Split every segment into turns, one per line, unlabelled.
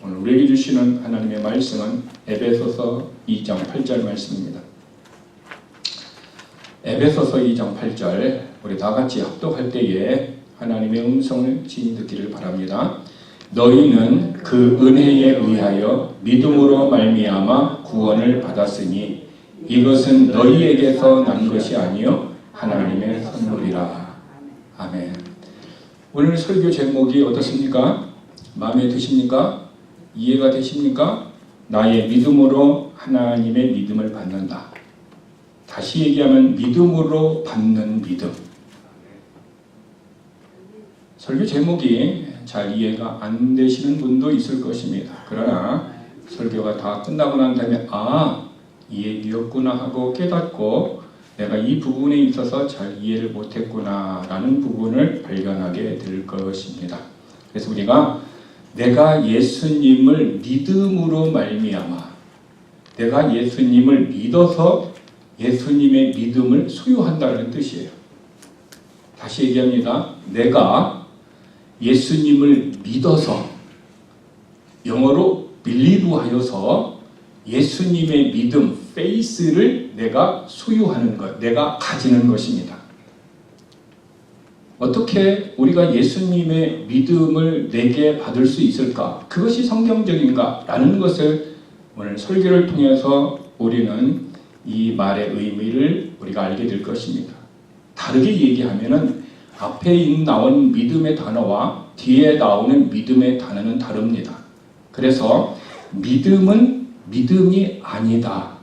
오늘 우리에게 주시는 하나님의 말씀은 에베소서 2장 8절 말씀입니다. 에베소서 2장 8절 우리 다같이 합독할 때에 하나님의 음성을 친히 듣기를 바랍니다. 너희는 그 은혜에 의하여 믿음으로 말미암아 구원을 받았으니 이것은 너희에게서 난 것이 아니요 하나님의 선물이라. 아멘. 오늘 설교 제목이 어떻습니까? 마음에 드십니까? 이해가 되십니까? 나의 믿음으로 하나님의 믿음을 받는다. 다시 얘기하면 믿음으로 받는 믿음. 설교 제목이 잘 이해가 안 되시는 분도 있을 것입니다. 그러나 설교가 다 끝나고 난 다음에 이 얘기였구나 하고 깨닫고 내가 이 부분에 있어서 잘 이해를 못했구나 라는 부분을 발견하게 될 것입니다. 그래서 우리가 내가 예수님을 믿음으로 말미암아 내가 예수님을 믿어서 예수님의 믿음을 소유한다는 뜻이에요. 다시 얘기합니다. 내가 예수님을 믿어서 영어로 believe 하여서 예수님의 믿음, faith를 내가 소유하는 것, 내가 가지는 것입니다. 어떻게 우리가 예수님의 믿음을 내게 받을 수 있을까? 그것이 성경적인가? 라는 것을 오늘 설교를 통해서 우리는 이 말의 의미를 우리가 알게 될 것입니다. 다르게 얘기하면은 앞에 나온 믿음의 단어와 뒤에 나오는 믿음의 단어는 다릅니다. 그래서 믿음은 믿음이 아니다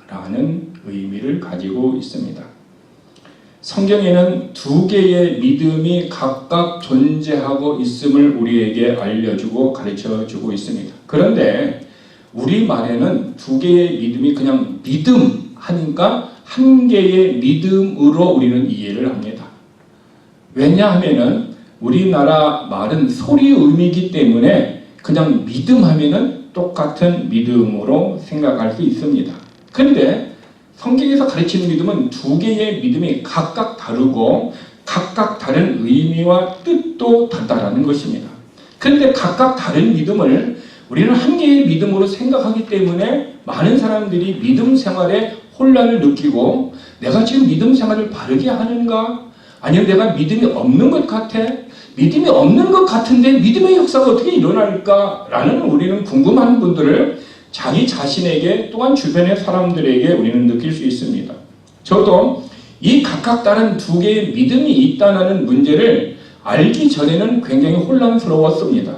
라는 의미를 가지고 있습니다. 성경에는 두 개의 믿음이 각각 존재하고 있음을 우리에게 알려주고 가르쳐주고 있습니다. 그런데 우리말에는 두 개의 믿음이 그냥 믿음 하니까 한 개의 믿음으로 우리는 이해를 합니다. 왜냐하면은 우리나라 말은 소리 의미이기 때문에 그냥 믿음 하면은 똑같은 믿음으로 생각할 수 있습니다. 그런데 성경에서 가르치는 믿음은 두 개의 믿음이 각각 다르고 각각 다른 의미와 뜻도 다르다는 것입니다. 그런데 각각 다른 믿음을 우리는 한 개의 믿음으로 생각하기 때문에 많은 사람들이 믿음 생활에 혼란을 느끼고 내가 지금 믿음 생활을 바르게 하는가? 아니면 내가 믿음이 없는 것 같아? 믿음이 없는 것 같은데 믿음의 역사가 어떻게 일어날까? 라는 우리는 궁금한 분들을 자기 자신에게 또한 주변의 사람들에게 우리는 느낄 수 있습니다. 저도 이 각각 다른 두 개의 믿음이 있다는 문제를 알기 전에는 굉장히 혼란스러웠습니다.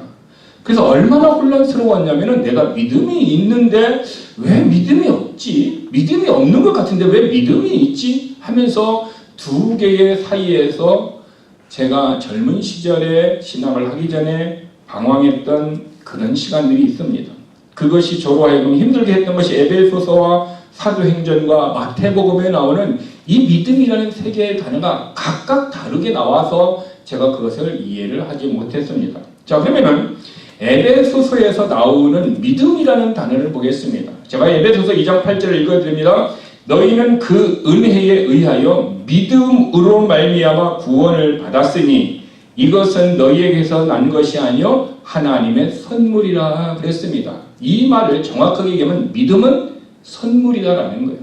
그래서 얼마나 혼란스러웠냐면 내가 믿음이 있는데 왜 믿음이 없지? 믿음이 없는 것 같은데 왜 믿음이 있지? 하면서 두 개의 사이에서 제가 젊은 시절에 신앙을 하기 전에 방황했던 그런 시간들이 있습니다. 그것이 저로 하여금 힘들게 했던 것이 에베소서와 사도행전과 마태복음에 나오는 이 믿음이라는 세 개의 단어가 각각 다르게 나와서 제가 그것을 이해를 하지 못했습니다. 자, 그러면은 에베소서에서 나오는 믿음이라는 단어를 보겠습니다. 제가 에베소서 2장 8절을 읽어드립니다. 너희는 그 은혜에 의하여 믿음으로 말미암아 구원을 받았으니 이것은 너희에게서 난 것이 아니요 하나님의 선물이라 그랬습니다. 이 말을 정확하게 얘기하면 믿음은 선물이다라는 거예요.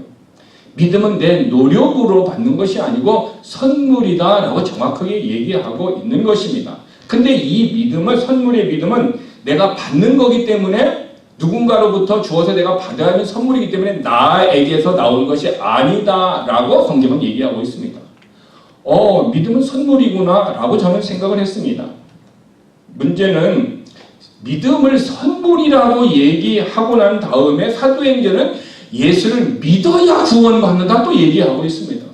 믿음은 내 노력으로 받는 것이 아니고 선물이다라고 정확하게 얘기하고 있는 것입니다. 근데 이 믿음은 선물의 믿음은 내가 받는 거기 때문에 누군가로부터 주어서 내가 받아야 하는 선물이기 때문에 나에게서 나온 것이 아니다라고 성경은 얘기하고 있습니다. 믿음은 선물이구나 라고 저는 생각을 했습니다. 문제는 믿음을 선물이라고 얘기하고 난 다음에 사도행전은 예수를 믿어야 구원받는다 또 얘기하고 있습니다.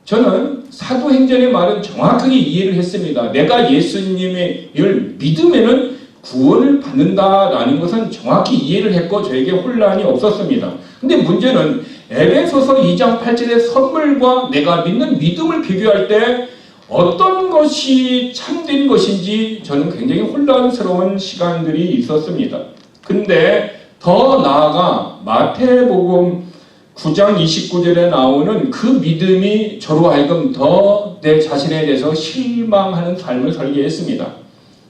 저는 사도행전의 말은 정확하게 이해를 했습니다. 내가 예수님을 믿으면은 구원을 받는다라는 것은 정확히 이해를 했고 저에게 혼란이 없었습니다. 근데 문제는 에베소서 2장 8절의 선물과 내가 믿는 믿음을 비교할 때 어떤 것이 참된 것인지 저는 굉장히 혼란스러운 시간들이 있었습니다. 근데 더 나아가 마태복음 9장 29절에 나오는 그 믿음이 저로 하여금 더 내 자신에 대해서 실망하는 삶을 살게 했습니다.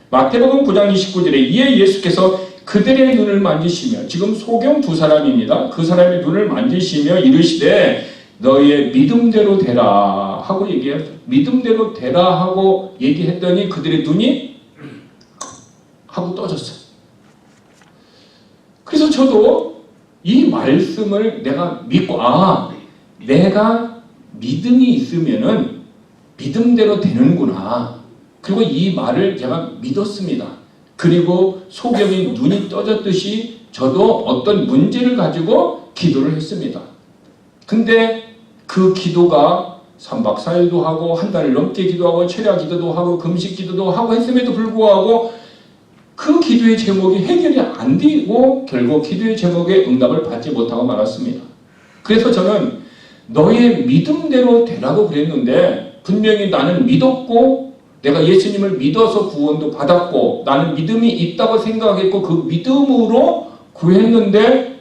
마태복음 9장 29절에 이에 예수께서 그들의 눈을 만지시며, 지금 소경 두 사람입니다. 그 사람의 눈을 만지시며 이르시되 너의 믿음대로 되라 하고 얘기해요. 믿음대로 되라 하고 얘기했더니 그들의 눈이 하고 떠졌어요. 그래서 저도 이 말씀을 내가 믿고, 내가 믿음이 있으면은 믿음대로 되는구나. 그리고 이 말을 제가 믿었습니다. 그리고 소경이 눈이 떠졌듯이 저도 어떤 문제를 가지고 기도를 했습니다. 근데 그 기도가 3박 4일도 하고 한 달을 넘게 기도하고 철야 기도도 하고 금식 기도도 하고 했음에도 불구하고 그 기도의 제목이 해결이 안 되고 결국 기도의 제목에 응답을 받지 못하고 말았습니다. 그래서 저는 너의 믿음대로 되라고 그랬는데, 분명히 나는 믿었고 내가 예수님을 믿어서 구원도 받았고 나는 믿음이 있다고 생각했고 그 믿음으로 구했는데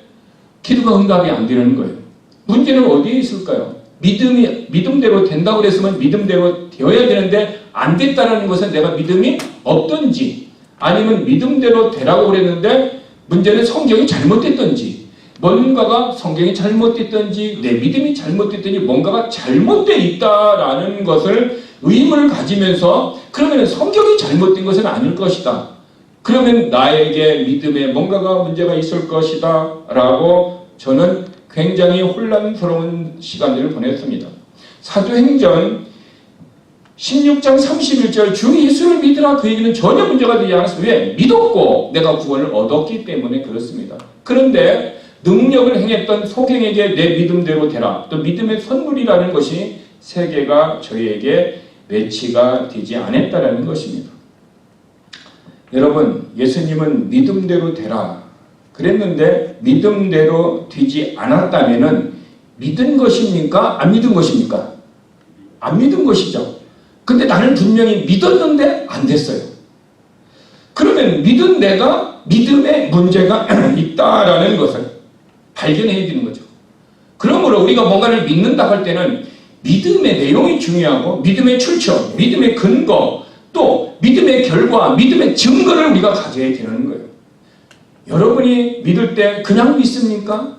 기도가 응답이 안 되는 거예요. 문제는 어디에 있을까요? 믿음대로 된다고 그랬으면 믿음대로 되어야 되는데 안 됐다는 것은 내가 믿음이 없던지, 아니면 믿음대로 되라고 그랬는데 문제는 성경이 잘못됐던지, 뭔가가 성경이 잘못됐던지 내 믿음이 잘못됐던지 뭔가가 잘못되어 있다라는 것을 의문을 가지면서, 그러면 성경이 잘못된 것은 아닐 것이다, 그러면 나에게 믿음에 뭔가가 문제가 있을 것이다 라고 저는 굉장히 혼란스러운 시간들을 보냈습니다. 사도행전 16장 31절 주 예수를 믿으라, 그 얘기는 전혀 문제가 되지 않았습니다. 왜? 믿었고 내가 구원을 얻었기 때문에 그렇습니다. 그런데 능력을 행했던 소경에게 내 믿음대로 되라, 또 믿음의 선물이라는 것이 세 개가 저희에게 매치가 되지 않았다라는 것입니다. 여러분, 예수님은 믿음대로 되라 그랬는데 믿음대로 되지 않았다면은 믿은 것입니까? 안 믿은 것입니까? 안 믿은 것이죠. 근데 나는 분명히 믿었는데 안 됐어요. 그러면 믿은 내가 믿음에 문제가 있다라는 것을 발견해야 되는 거죠. 그러므로 우리가 뭔가를 믿는다 할 때는 믿음의 내용이 중요하고 믿음의 출처, 믿음의 근거, 또 믿음의 결과, 믿음의 증거를 우리가 가져야 되는 거예요. 여러분이 믿을 때 그냥 믿습니까?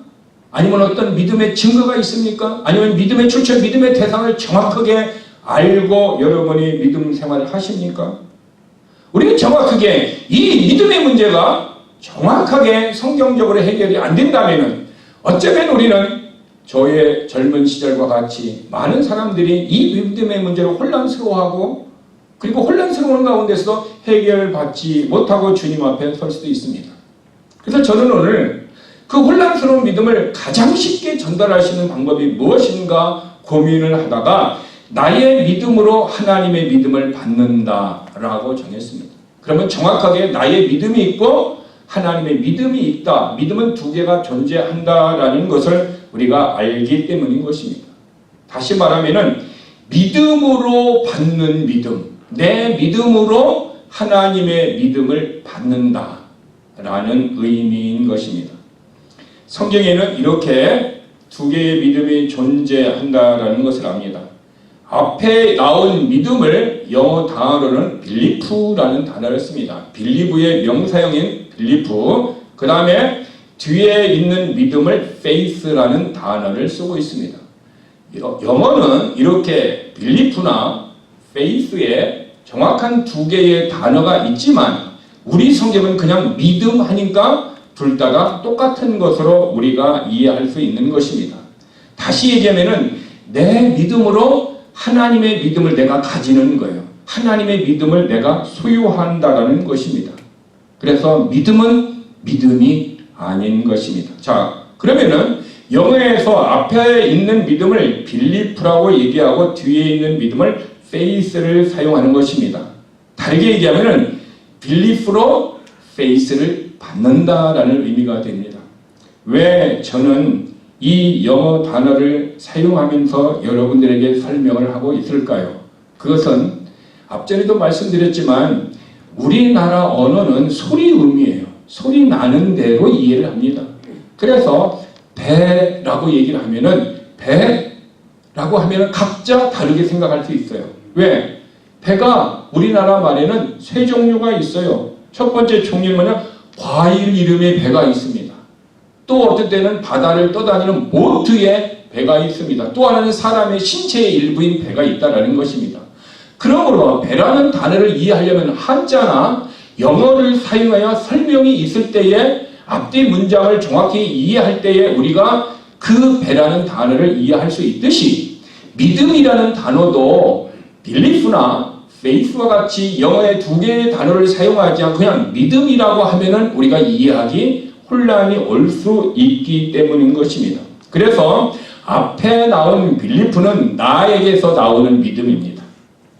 아니면 어떤 믿음의 증거가 있습니까? 아니면 믿음의 출처, 믿음의 대상을 정확하게 알고 여러분이 믿음 생활을 하십니까? 우리는 정확하게 이 믿음의 문제가 정확하게 성경적으로 해결이 안 된다면 어쩌면 우리는 저의 젊은 시절과 같이 많은 사람들이 이 믿음의 문제로 혼란스러워하고, 그리고 혼란스러운 가운데서 해결받지 못하고 주님 앞에 설 수도 있습니다. 그래서 저는 오늘 그 혼란스러운 믿음을 가장 쉽게 전달할 수 있는 방법이 무엇인가 고민을 하다가 나의 믿음으로 하나님의 믿음을 받는다라고 정했습니다. 그러면 정확하게 나의 믿음이 있고 하나님의 믿음이 있다. 믿음은 두 개가 존재한다라는 것을 우리가 알기 때문인 것입니다. 다시 말하면은 믿음으로 받는 믿음, 내 믿음으로 하나님의 믿음을 받는다라는 의미인 것입니다. 성경에는 이렇게 두 개의 믿음이 존재한다라는 것을 압니다. 앞에 나온 믿음을 영어 단어로는 빌리프라는 단어를 씁니다. 빌리브의 명사형인 빌리프, 그 다음에 뒤에 있는 믿음을 faith라는 단어를 쓰고 있습니다. 영어는 이렇게 빌리프나 faith에 정확한 두 개의 단어가 있지만 우리 성경은 그냥 믿음 하니까 둘 다가 똑같은 것으로 우리가 이해할 수 있는 것입니다. 다시 얘기하면은 내 믿음으로 하나님의 믿음을 내가 가지는 거예요. 하나님의 믿음을 내가 소유한다라는 것입니다. 그래서 믿음은 믿음이 아닌 것입니다. 자, 그러면은 영어에서 앞에 있는 믿음을 빌리프라고 얘기하고 뒤에 있는 믿음을 faith를 사용하는 것입니다. 다르게 얘기하면은 빌리프로 faith를 받는다라는 의미가 됩니다. 왜 저는 이 영어 단어를 사용하면서 여러분들에게 설명을 하고 있을까요? 그것은 앞전에도 말씀드렸지만 우리나라 언어는 소리 음이에요. 소리 나는 대로 이해를 합니다. 그래서 배라고 얘기를 하면은 배라고 하면은 각자 다르게 생각할 수 있어요. 왜? 배가 우리나라 말에는 세 종류가 있어요. 첫 번째 종류는 뭐냐? 과일 이름의 배가 있습니다. 또 어떤 때는 바다를 떠다니는 보트의 배가 있습니다. 또 하나는 사람의 신체의 일부인 배가 있다는 것입니다. 그러므로 배라는 단어를 이해하려면 한자나 영어를 사용하여 설명이 있을 때에 앞뒤 문장을 정확히 이해할 때에 우리가 그 배라는 단어를 이해할 수 있듯이 믿음이라는 단어도 belief나 faith와 같이 영어의 두 개의 단어를 사용하지 않고 그냥 믿음이라고 하면은 우리가 이해하기 혼란이 올 수 있기 때문인 것입니다. 그래서 앞에 나온 belief는 나에게서 나오는 믿음입니다.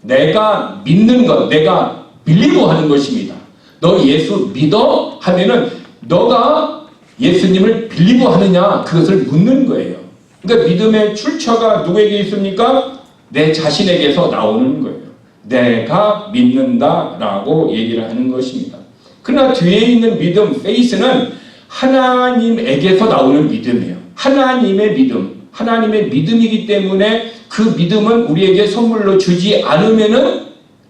내가 믿는 것, 내가 believe 하는 것입니다. 너 예수 믿어? 하면은 너가 예수님을 believe 하느냐? 그것을 묻는 거예요. 그러니까 믿음의 출처가 누구에게 있습니까? 내 자신에게서 나오는 거예요. 내가 믿는다라고 얘기를 하는 것입니다. 그러나 뒤에 있는 믿음, faith는 하나님에게서 나오는 믿음이에요. 하나님의 믿음, 하나님의 믿음이기 때문에 그 믿음은 우리에게 선물로 주지 않으면은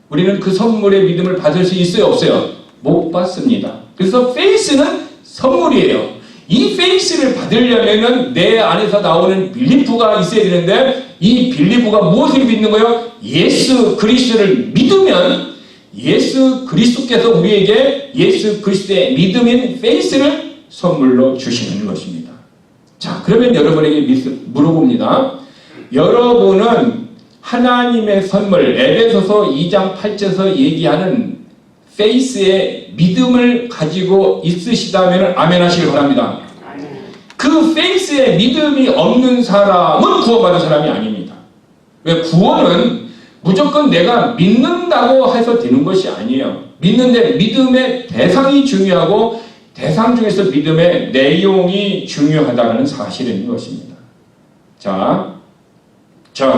우리는 그 선물의 믿음을 받을 수 있어요, 없어요? 못 받습니다. 그래서 faith는 선물이에요. 이 faith를 받으려면은 내 안에서 나오는 belief가 있어야 되는데 이 belief가 무엇을 믿는 거예요? 예수 그리스도를 믿으면 예수 그리스도께서 우리에게 예수 그리스도의 믿음인 faith를 선물로 주시는 것입니다. 자, 그러면 여러분에게 물어봅니다. 여러분은 하나님의 선물, 에베소서 2장 8절에서 얘기하는 faith의 믿음을 가지고 있으시다면 아멘 하시길 바랍니다. 그 faith의 믿음이 없는 사람은 구원받은 사람이 아닙니다. 왜? 구원은 무조건 내가 믿는다고 해서 되는 것이 아니에요. 믿는데 믿음의 대상이 중요하고 대상 중에서 믿음의 내용이 중요하다는 사실인 것입니다. 자,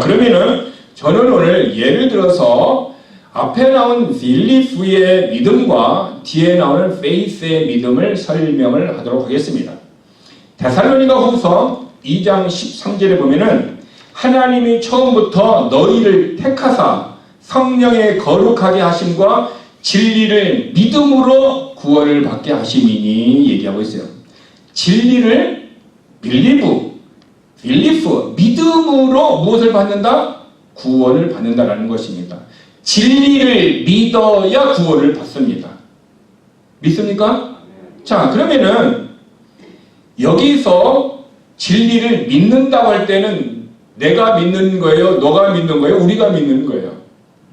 그러면은 저는 오늘 예를 들어서 앞에 나온 belief의 믿음과 뒤에 나오는 faith의 믿음을 설명을 하도록 하겠습니다. 데살로니가 후서 2장 13절에 보면은 하나님이 처음부터 너희를 택하사 성령의 거룩하게 하심과 진리를 믿음으로 구원을 받게 하심이니 얘기하고 있어요. 진리를 belief, 믿음으로 무엇을 받는다? 구원을 받는다라는 것입니다. 진리를 믿어야 구원을 받습니다. 믿습니까? 자, 그러면은 여기서 진리를 믿는다고 할 때는 내가 믿는 거예요? 너가 믿는 거예요? 우리가 믿는 거예요?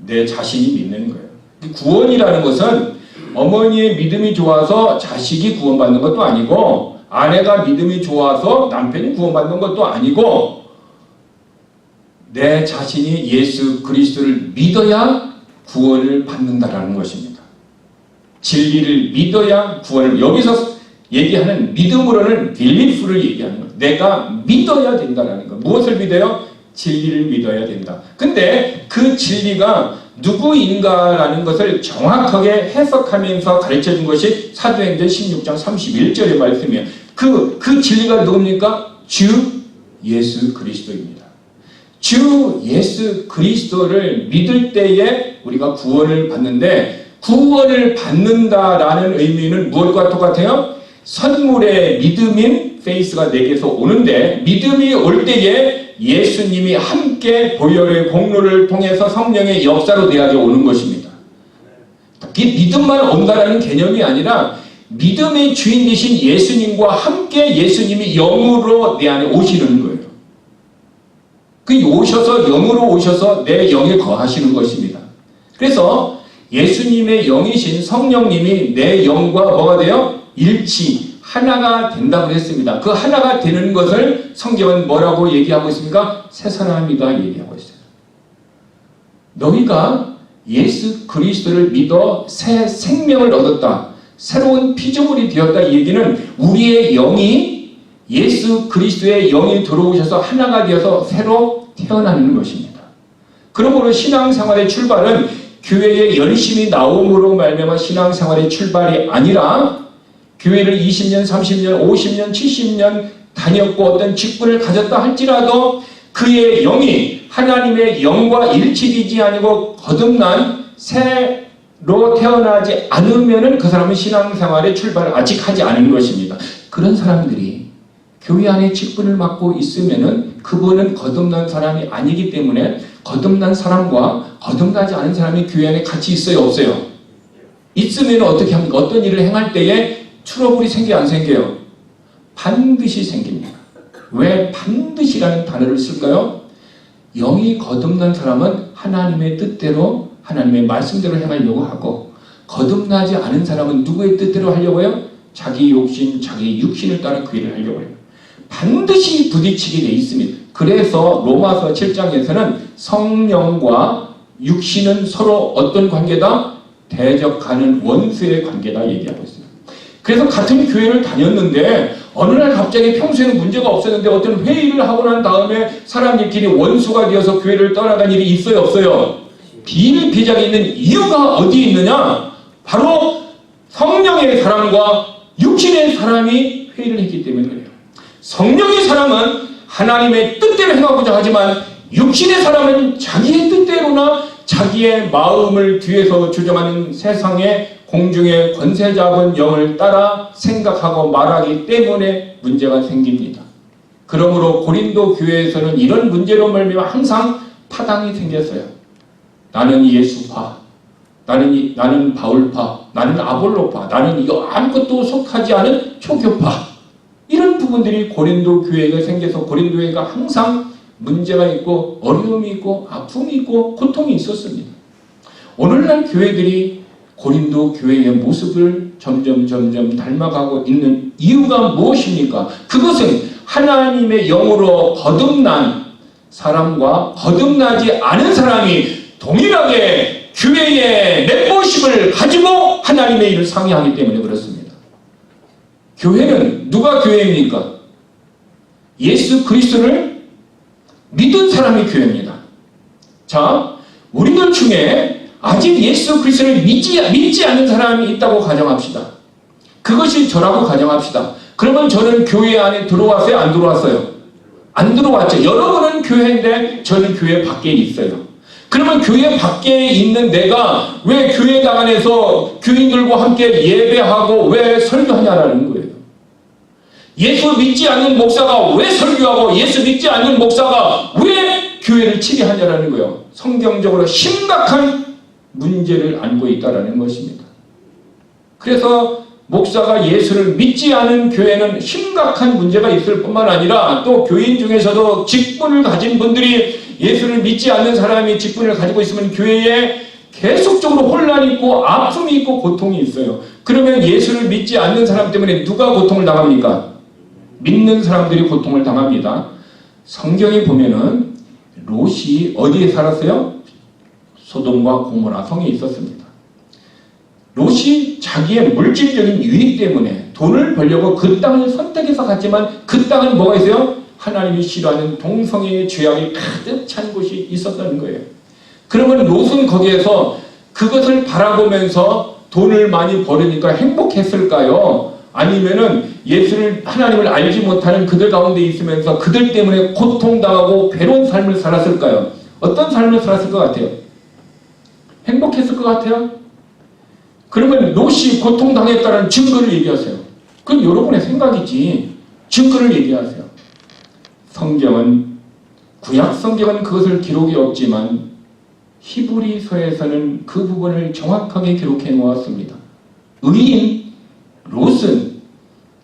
내 자신이 믿는 거예요. 구원이라는 것은 어머니의 믿음이 좋아서 자식이 구원받는 것도 아니고 아내가 믿음이 좋아서 남편이 구원받는 것도 아니고 내 자신이 예수 그리스도를 믿어야 구원을 받는다라는 것입니다. 진리를 믿어야 구원을, 여기서 얘기하는 믿음으로는 belief를 얘기하는 거예요. 내가 믿어야 된다라는 거. 무엇을 믿어요? 진리를 믿어야 된다. 근데 그 진리가 누구인가라는 것을 정확하게 해석하면서 가르쳐준 것이 사도행전 16장 31절의 말씀이에요. 그 진리가 누굽니까? 주 예수 그리스도입니다. 주 예수 그리스도를 믿을 때에 우리가 구원을 받는데, 구원을 받는다라는 의미는 무엇과 똑같아요? 선물의 믿음인 페이스가 내게서 오는데, 믿음이 올 때에 예수님이 함께 보혈의 공로를 통해서 성령의 역사로 내 안에 오는 것입니다. 믿음만 온다라는 개념이 아니라 믿음의 주인 되신 예수님과 함께 예수님이 영으로 내 안에 오시는 거예요. 오셔서 영으로 오셔서 내 영에 거하시는 것입니다. 그래서 예수님의 영이신 성령님이 내 영과 뭐가 돼요? 일치, 하나가 된다고 했습니다. 그 하나가 되는 것을 성경은 뭐라고 얘기하고 있습니까? 새 사람이다 얘기하고 있어요. 너희가 예수 그리스도를 믿어 새 생명을 얻었다, 새로운 피조물이 되었다. 이 얘기는 우리의 영이 예수 그리스도의 영이 들어오셔서 하나가 되어서 새로 태어나는 것입니다. 그러므로 신앙생활의 출발은 교회에 열심히 나옴으로 말미암아 신앙생활의 출발이 아니라, 교회를 20년, 30년, 50년, 70년 다녔고 어떤 직분을 가졌다 할지라도 그의 영이 하나님의 영과 일치되지 아니고 거듭난 새로 태어나지 않으면은 그 사람은 신앙생활의 출발을 아직 하지 않은 것입니다. 그런 사람들이 교회 안에 직분을 맡고 있으면은 그분은 거듭난 사람이 아니기 때문에 거듭난 사람과 거듭나지 않은 사람이 교회 안에 같이 있어요, 없어요? 있으면 어떻게 합니까? 어떤 일을 행할 때에 트러블이 생겨요, 안 생겨요? 반드시 생깁니다. 왜 반드시라는 단어를 쓸까요? 영이 거듭난 사람은 하나님의 뜻대로 하나님의 말씀대로 행하려고 하고, 거듭나지 않은 사람은 누구의 뜻대로 하려고요? 자기 욕심, 자기 육신을 따라 그 일을 하려고 해요. 반드시 부딪히게 돼 있습니다. 그래서 로마서 7장에서는 성령과 육신은 서로 어떤 관계다? 대적하는 원수의 관계다 얘기하고 있습니다. 그래서 같은 교회를 다녔는데 어느 날 갑자기 평소에는 문제가 없었는데 어떤 회의를 하고 난 다음에 사람들끼리 원수가 되어서 교회를 떠나간 일이 있어요, 없어요? 비일비재하게 있는 이유가 어디에 있느냐? 바로 성령의 사람과 육신의 사람이 회의를 했기 때문에 그래요. 성령의 사람은 하나님의 뜻대로 행하고자 하지만 육신의 사람은 자기의 뜻대로나 자기의 마음을 뒤에서 주장하는 세상의 공중의 권세 잡은 영을 따라 생각하고 말하기 때문에 문제가 생깁니다. 그러므로 고린도 교회에서는 이런 문제로 말미암아 항상 파당이 생겼어요. 나는 예수파, 나는 바울파, 나는 아볼로파, 나는 이거 아무것도 속하지 않은 초교파. 이런 부분들이 고린도 교회가 생겨서 고린도 교회가 항상 문제가 있고 어려움이 있고 아픔이 있고 고통이 있었습니다. 오늘날 교회들이 고린도 교회의 모습을 점점 닮아가고 있는 이유가 무엇입니까? 그것은 하나님의 영으로 거듭난 사람과 거듭나지 않은 사람이 동일하게 교회의 멤버십을 가지고 하나님의 일을 상의하기 때문에 그렇습니다. 교회는 누가 교회입니까? 예수 그리스도를 믿은 사람이 교회입니다. 자, 우리들 중에 아직 예수 그리스도를 믿지 않는 사람이 있다고 가정합시다. 그것이 저라고 가정합시다. 그러면 저는 교회 안에 들어왔어요? 안 들어왔어요? 안 들어왔죠. 여러분은 교회인데 저는 교회 밖에 있어요. 그러면 교회 밖에 있는 내가 왜 교회당 안에서 교인들과 함께 예배하고 왜 설교하냐라는 거예요. 예수 믿지 않는 목사가 왜 설교하고 예수 믿지 않는 목사가 왜 교회를 치게 하냐라는 거예요. 성경적으로 심각한 문제를 안고 있다는 것입니다. 그래서 목사가 예수를 믿지 않은 교회는 심각한 문제가 있을 뿐만 아니라 또 교인 중에서도 직분을 가진 분들이 예수를 믿지 않는 사람이 직분을 가지고 있으면 교회에 계속적으로 혼란이 있고 아픔이 있고 고통이 있어요. 그러면 예수를 믿지 않는 사람 때문에 누가 고통을 당합니까? 믿는 사람들이 고통을 당합니다. 성경에 보면은 롯이 어디에 살았어요? 소돔과 고모라 성에 있었습니다. 롯이 자기의 물질적인 유익 때문에 돈을 벌려고 그 땅을 선택해서 갔지만 그 땅은 뭐가 있어요? 하나님이 싫어하는 동성애의 죄악이 가득 찬 곳이 있었다는 거예요. 그러면 롯은 거기에서 그것을 바라보면서 돈을 많이 벌으니까 행복했을까요? 아니면은 하나님을 알지 못하는 그들 가운데 있으면서 그들 때문에 고통당하고 괴로운 삶을 살았을까요? 어떤 삶을 살았을 것 같아요? 행복했을 것 같아요? 그러면 롯이 고통당했다는 증거를 얘기하세요. 그건 여러분의 생각이지. 증거를 얘기하세요. 성경은, 구약 성경은 그것을 기록이 없지만 히브리서에서는 그 부분을 정확하게 기록해 놓았습니다. 의인 롯은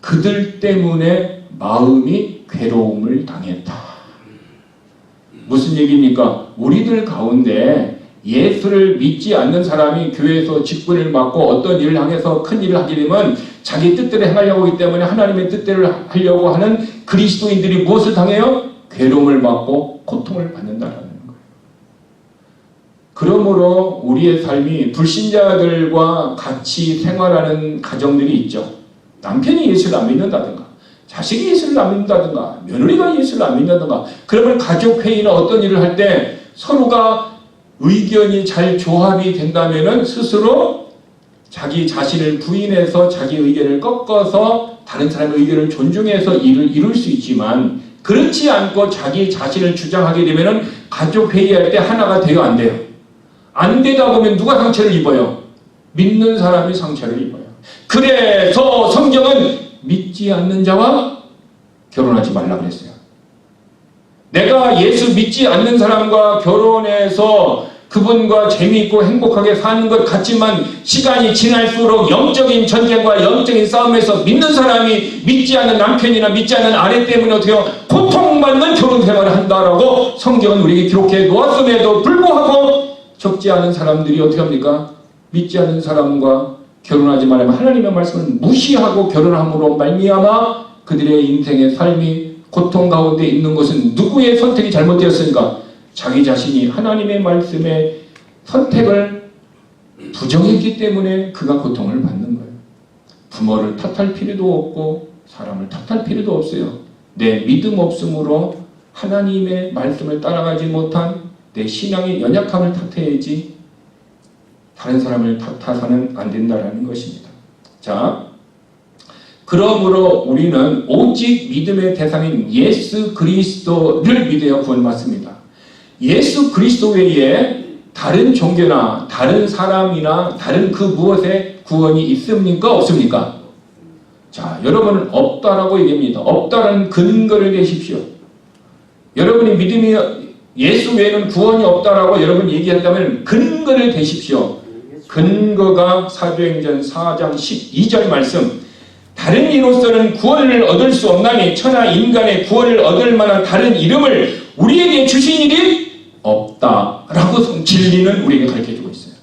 그들 때문에 마음이 괴로움을 당했다. 무슨 얘기입니까? 우리들 가운데 예수를 믿지 않는 사람이 교회에서 직분을 맡고 어떤 일을 향해서 큰 일을 하게 되면 자기 뜻대로 행하려고 하기 때문에 하나님의 뜻대로 하려고 하는 그리스도인들이 무엇을 당해요? 괴로움을 받고 고통을 받는다는 거예요. 그러므로 우리의 삶이 불신자들과 같이 생활하는 가정들이 있죠. 남편이 예수를 안 믿는다든가 자식이 예수를 안 믿는다든가 며느리가 예수를 안 믿는다든가 그러면 가족회의나 어떤 일을 할 때 서로가 의견이 잘 조합이 된다면 스스로 자기 자신을 부인해서 자기 의견을 꺾어서 다른 사람의 의견을 존중해서 일을 이룰 수 있지만 그렇지 않고 자기 자신을 주장하게 되면 가족 회의할 때 하나가 돼요, 안 돼요? 안 되다 보면 누가 상처를 입어요? 믿는 사람이 상처를 입어요. 그래서 성경은 믿지 않는 자와 결혼하지 말라 그랬어요. 내가 예수 믿지 않는 사람과 결혼해서 그분과 재미있고 행복하게 사는 것 같지만 시간이 지날수록 영적인 전쟁과 영적인 싸움에서 믿는 사람이 믿지 않는 남편이나 믿지 않는 아내 때문에 어떻게 고통받는 결혼 생활을 한다라고 성경은 우리에게 기록해 놓았음에도 불구하고 적지 않은 사람들이 어떻게 합니까? 믿지 않는 사람과 결혼하지 말라면 하나님의 말씀을 무시하고 결혼함으로 말미암아 그들의 인생의 삶이 고통 가운데 있는 것은 누구의 선택이 잘못되었습니까? 자기 자신이 하나님의 말씀에 선택을 부정했기 때문에 그가 고통을 받는 거예요. 부모를 탓할 필요도 없고 사람을 탓할 필요도 없어요. 내 믿음 없음으로 하나님의 말씀을 따라가지 못한 내 신앙의 연약함을 탓해야지 다른 사람을 탓해서는 안 된다는 것입니다. 자, 그러므로 우리는 오직 믿음의 대상인 예수 그리스도를 믿어야 구원받습니다. 예수 그리스도 외에 다른 종교나 다른 사람이나 다른 그 무엇에 구원이 있습니까? 없습니까? 자, 여러분은 없다라고 얘기합니다. 없다라는 근거를 내십시오. 여러분이 믿음이 예수 외에는 구원이 없다라고 여러분이 얘기한다면 근거를 대십시오. 근거가 사도행전 4장 12절 말씀. 다른 이로서는 구원을 얻을 수 없나니 천하 인간의 구원을 얻을 만한 다른 이름을 우리에게 주신 일이 없다라고 진리는 우리에게 가르쳐주고 있어요.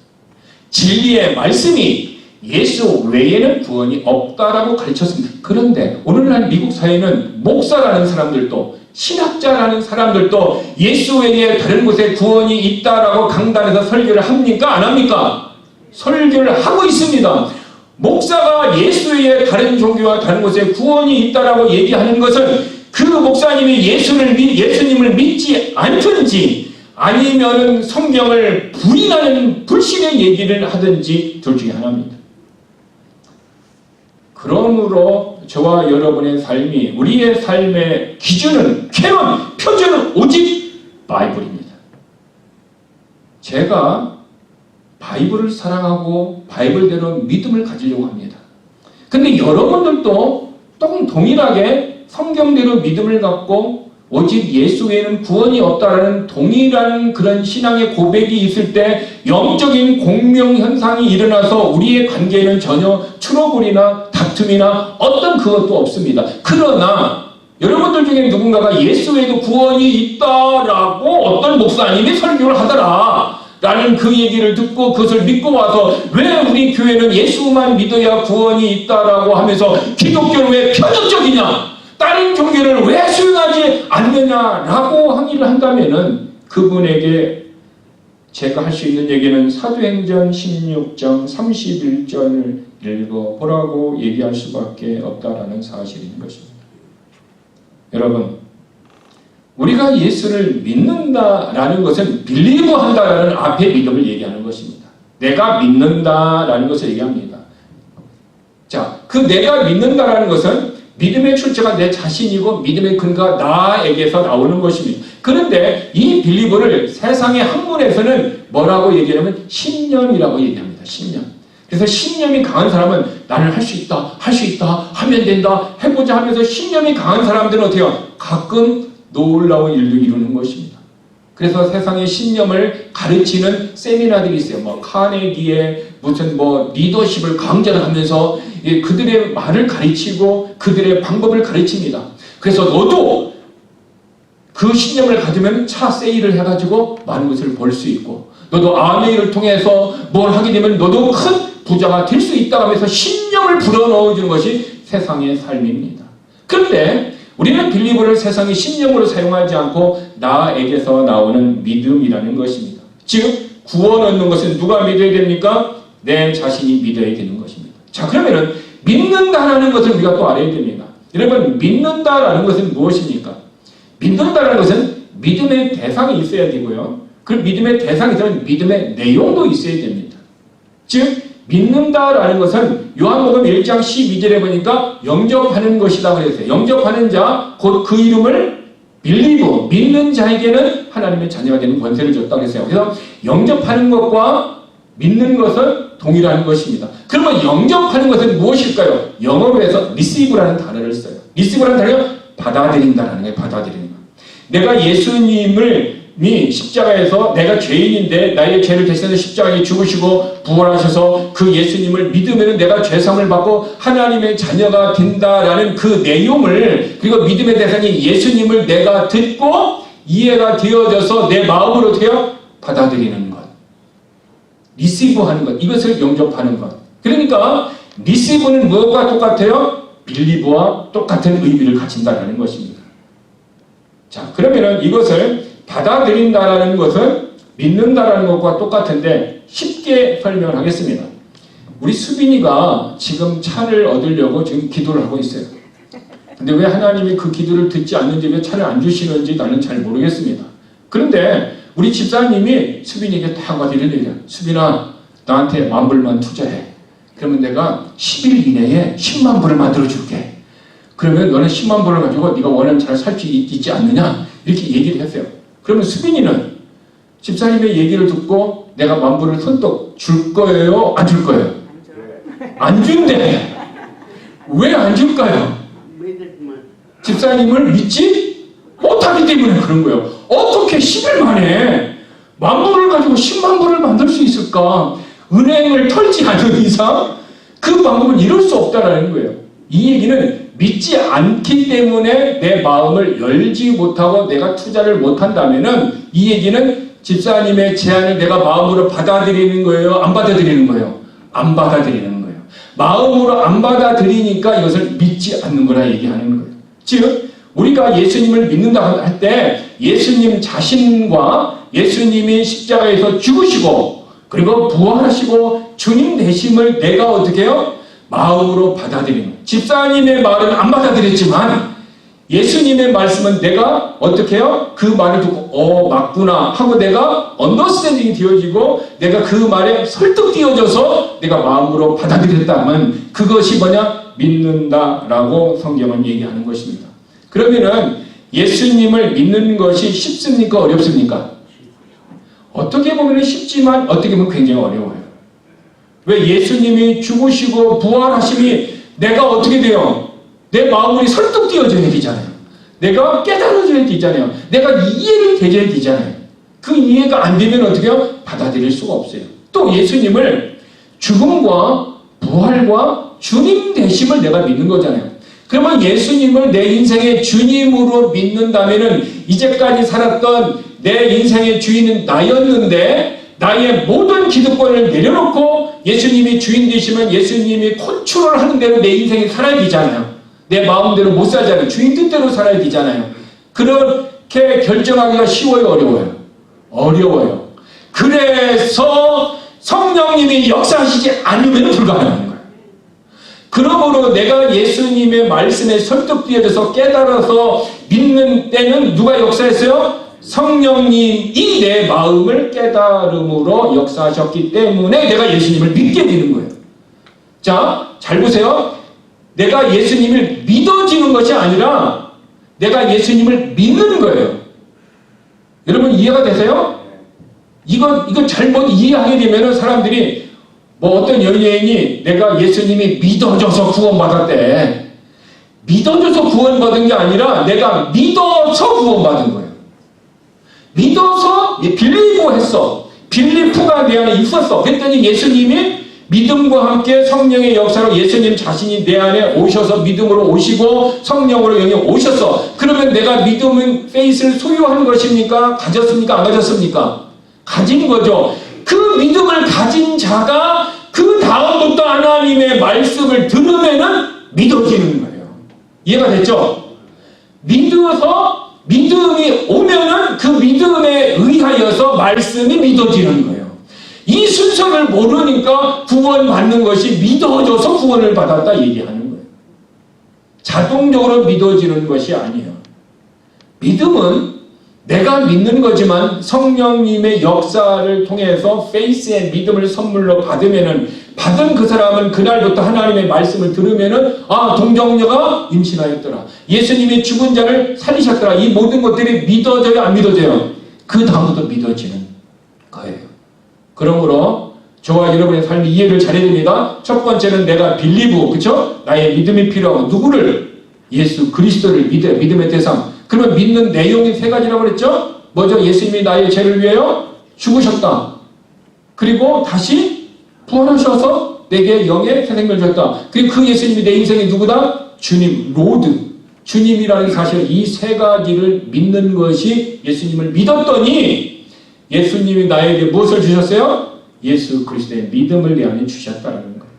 진리의 말씀이 예수 외에는 구원이 없다라고 가르쳤습니다. 그런데 오늘날 미국 사회는 목사라는 사람들도 신학자라는 사람들도 예수 외에 다른 곳에 구원이 있다라고 강단에서 설교를 합니까? 안 합니까? 설교를 하고 있습니다. 목사가 예수 외에 다른 종교와 다른 곳에 구원이 있다라고 얘기하는 것은 그 목사님이 예수님을 믿지 않든지 아니면은 성경을 부인하는 불신의 얘기를 하든지 둘 중에 하나입니다. 그러므로 저와 여러분의 삶이 우리의 삶의 기준은 캐논, 표준은 오직 바이블입니다. 제가 바이블을 사랑하고 바이블대로 믿음을 가지려고 합니다. 근데 여러분들도 동일하게 성경대로 믿음을 갖고 오직 예수 외에는 구원이 없다라는 동일한 그런 신앙의 고백이 있을 때 영적인 공명현상이 일어나서 우리의 관계에는 전혀 트러블이나 다툼이나 어떤 그것도 없습니다. 그러나 여러분들 중에 누군가가 예수 외에도 구원이 있다라고 어떤 목사님이 설교를 하더라 라는 그 얘기를 듣고 그것을 믿고 와서 왜 우리 교회는 예수만 믿어야 구원이 있다라고 하면서 기독교는 왜 편협적이냐, 다른 종교를 왜 수용하지 않느냐라고 항의를 한다면은 그분에게 제가 할 수 있는 얘기는 사도행전 16장 31절을 읽어보라고 얘기할 수밖에 없다라는 사실인 것입니다. 여러분, 우리가 예수를 믿는다라는 것은 빌리브 한다라는 앞에 믿음을 얘기하는 것입니다. 내가 믿는다라는 것을 얘기합니다. 자, 그 내가 믿는다라는 것은 믿음의 출처가 내 자신이고 믿음의 근거가 나에게서 나오는 것입니다. 그런데 이 빌리브를 세상의 학문에서는 뭐라고 얘기하냐면 신념이라고 얘기합니다. 신념. 그래서 신념이 강한 사람은 나는 할 수 있다, 할 수 있다, 하면 된다, 해보자 하면서 신념이 강한 사람들은 어떻게 해요? 가끔 놀라운 일을 이루는 것입니다. 그래서 세상의 신념을 가르치는 세미나들이 있어요. 카네기의 무슨 리더십을 강좌를 하면서 그들의 말을 가르치고 그들의 방법을 가르칩니다. 그래서 너도 그 신념을 가지면 차 세일을 해가지고 많은 것을 벌 수 있고 너도 아메이를 통해서 뭘 하게 되면 너도 큰 부자가 될 수 있다 하면서 신념을 불어넣어주는 것이 세상의 삶입니다. 그런데 우리는 빌리브를 세상의 신념으로 사용하지 않고 나에게서 나오는 믿음이라는 것입니다. 즉 구원 얻는 것은 누가 믿어야 됩니까? 내 자신이 믿어야 되는 것입니다. 자, 그러면은 믿는다라는 것을 우리가 또 알아야 됩니다. 여러분, 믿는다라는 것은 무엇입니까? 믿는다라는 것은 믿음의 대상이 있어야 되고요. 그 믿음의 대상이 있으면 믿음의 내용도 있어야 됩니다. 즉 믿는다라는 것은 요한복음 1장 12절에 보니까 영접하는 것이다 그랬어요. 영접하는 자, 곧 그 이름을 빌리브, 믿는 자에게는 하나님의 자녀가 되는 권세를 줬다고 했어요. 그래서 영접하는 것과 믿는 것은 동일한 것입니다. 그러면 영접하는 것은 무엇일까요? 영어로 해서 receive라는 단어를 써요. receive라는 단어가 받아들인다는 거예요. 받아들이는 거. 내가 예수님을 십자가에서 내가 죄인인데 나의 죄를 대신해서 십자가에 죽으시고 부활하셔서 그 예수님을 믿으면 내가 죄사함을 받고 하나님의 자녀가 된다라는 그 내용을, 그리고 믿음의 대상이 예수님을 내가 듣고 이해가 되어져서 내 마음으로 되어 받아들이는 것, 리시브하는 것, 이것을 영접하는 것. 그러니까 리시브는 무엇과 똑같아요? 빌리브와 똑같은 의미를 갖춘다는 것입니다. 자, 그러면은 이것을 받아들인다라는 것은 믿는다라는 것과 똑같은데 쉽게 설명을 하겠습니다. 우리 수빈이가 지금 차를 얻으려고 지금 기도를 하고 있어요. 근데 왜 하나님이 그 기도를 듣지 않는지, 왜 차를 안 주시는지 나는 잘 모르겠습니다. 그런데 우리 집사님이 수빈이에게 딱 와서 이런 얘기해요. 수빈아, 나한테 10,000불만 투자해. 그러면 내가 10일 이내에 10만 불을 만들어 줄게. 그러면 너는 10만 불을 가지고 네가 원하는 차를 살 수 있지 않느냐? 이렇게 얘기를 했어요. 그러면 수빈이는 집사님의 얘기를 듣고 내가 10,000불을 선뜻 줄 거예요? 안 줄 거예요? 안 준대. 왜 안 줄까요? 집사님을 믿지 못하기 때문에 그런 거예요. 어떻게 10일 만에 10,000불을 가지고 10만 불을 만들 수 있을까? 은행을 털지 않는 이상 그 방법은 이룰 수 없다는 거예요. 이 얘기는 믿지 않기 때문에 내 마음을 열지 못하고 내가 투자를 못한다면은 이 얘기는 집사님의 제안을 내가 마음으로 받아들이는 거예요? 안 받아들이는 거예요? 안 받아들이는 거예요. 마음으로 안 받아들이니까 이것을 믿지 않는 거라 얘기하는 거예요. 즉 우리가 예수님을 믿는다 할 때 예수님 자신과 예수님이 십자가에서 죽으시고 그리고 부활하시고 주님 되심을 내가 어떻게 해요? 마음으로 받아들이는 거예요. 집사님의 말은 안 받아들였지만 예수님의 말씀은 내가 어떻게 해요? 그 말을 듣고 맞구나 하고 내가 언더스탠딩이 되어지고 내가 그 말에 설득되어져서 내가 마음으로 받아들였다면 그것이 뭐냐? 믿는다라고 성경은 얘기하는 것입니다. 그러면은 예수님을 믿는 것이 쉽습니까? 어렵습니까? 어떻게 보면 쉽지만 어떻게 보면 굉장히 어려워요. 왜? 예수님이 죽으시고 부활하심이 내가 어떻게 돼요? 내 마음이 설득되어져야 되잖아요. 내가 깨달아져야 되잖아요. 내가 이해를 되져야 되잖아요. 그 이해가 안 되면 어떻게 해요? 받아들일 수가 없어요. 또 예수님을 죽음과 부활과 주님 되심을 내가 믿는 거잖아요. 그러면 예수님을 내 인생의 주님으로 믿는다면은 이제까지 살았던 내 인생의 주인은 나였는데 나의 모든 기득권을 내려놓고 예수님이 주인 되시면 예수님이 컨트롤 하는 대로 내 인생이 살아야 되잖아요. 내 마음대로 못 살잖아요. 주인 뜻대로 살아야 되잖아요. 그렇게 결정하기가 쉬워요? 어려워요? 어려워요. 그래서 성령님이 역사하시지 않으면 불가능한 거예요. 그러므로 내가 예수님의 말씀에 설득되어져서 깨달아서 믿는 때는 누가 역사했어요? 성령님이 내 마음을 깨달음으로 역사하셨기 때문에 내가 예수님을 믿게 되는 거예요. 자, 잘 보세요. 내가 예수님을 믿어지는 것이 아니라 내가 예수님을 믿는 거예요. 여러분 이해가 되세요? 이거 잘못 이해하게 되면 사람들이 뭐 어떤 연예인이 내가 예수님이 믿어져서 구원받았대. 믿어져서 구원받은 게 아니라 내가 믿어서 구원받은 거예요. 믿어서 빌리고 했어. 빌리프가 내 안에 있었어. 그랬더니 예수님이 믿음과 함께 성령의 역사로 예수님 자신이 내 안에 오셔서 믿음으로 오시고 성령으로 영에 오셨어. 그러면 내가 믿음은 페이스를 소유한 것입니까? 가졌습니까? 안 가졌습니까? 가진 거죠. 그 믿음을 가진 자가 그 다음부터 하나님의 말씀을 들으면은 믿어지는 거예요. 이해가 됐죠? 믿어서 믿음이 오면은 그 믿음에 의하여서 말씀이 믿어지는 거예요. 이 순서를 모르니까 구원받는 것이 믿어져서 구원을 받았다 얘기하는 거예요. 자동적으로 믿어지는 것이 아니에요. 믿음은 내가 믿는 거지만 성령님의 역사를 통해서 페이스의 믿음을 선물로 받으면은 받은 그 사람은 그날부터 하나님의 말씀을 들으면은 동정녀가 임신하였더라. 예수님이 죽은 자를 살리셨더라. 이 모든 것들이 믿어져요, 안 믿어져요? 그 다음부터 믿어지는 거예요. 그러므로 저와 여러분의 삶이 이해를 잘해야 됩니다. 첫 번째는 내가 빌리브, 그쵸? 나의 믿음이 필요하고 누구를? 예수 그리스도를 믿어요. 믿음의 대상. 그러면 믿는 내용이 세 가지라고 그랬죠? 먼저 예수님이 나의 죄를 위하여 죽으셨다. 그리고 다시 부활하셔서 내게 영의 새 생명을 주셨다. 그리고 그 예수님이 내 인생의 누구다? 주님, 로드. 주님이라는 사실, 이 세 가지를 믿는 것이 예수님을 믿었더니 예수님이 나에게 무엇을 주셨어요? 예수 그리스도의 믿음을 내 안에 주셨다는 거예요.